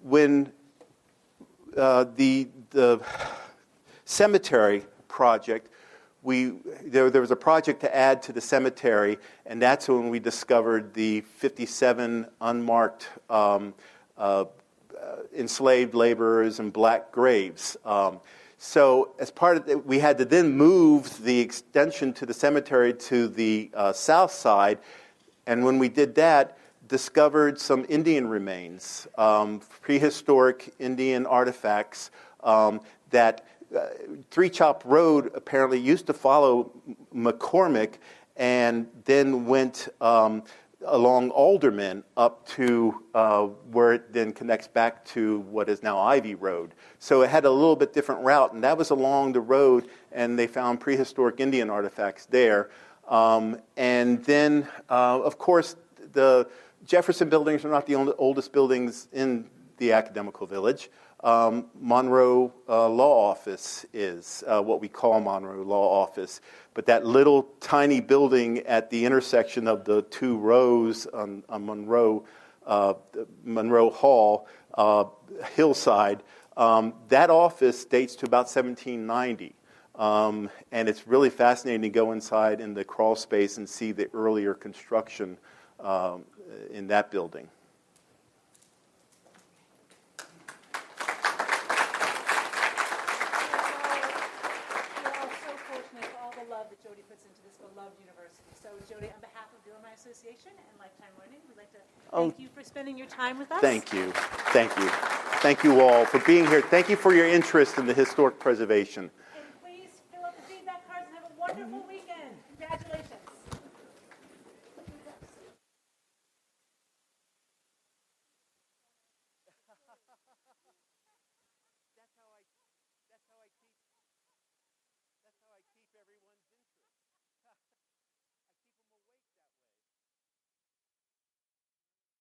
Speaker 2: When the cemetery project, there was a project to add to the cemetery, and that's when we discovered the 57 unmarked enslaved laborers and black graves. So as part of it, we had to then move the extension to the cemetery to the south side, and when we did that, discovered some Indian remains, prehistoric Indian artifacts that Three Chop Road apparently used to follow McCormick and then went along Alderman up to where it then connects back to what is now Ivy Road. So it had a little bit different route, and that was along the road, and they found prehistoric Indian artifacts there. And then, of course, the Jefferson buildings are not the oldest buildings in the Academical Village. Monroe Law Office is what we call Monroe Law Office. But that little tiny building at the intersection of the two rows on Monroe Hall, Hillside, that office dates to about 1790. And it's really fascinating to go inside in the crawl space and see the earlier construction in that building.
Speaker 1: Jody, on behalf of the Alumni Association and Lifetime Learning, we'd like to thank you for spending your time with us.
Speaker 2: Thank you. Thank you. Thank you all for being here. Thank you for your interest in the historic preservation.
Speaker 1: And please fill out the feedback cards and have a wonderful week.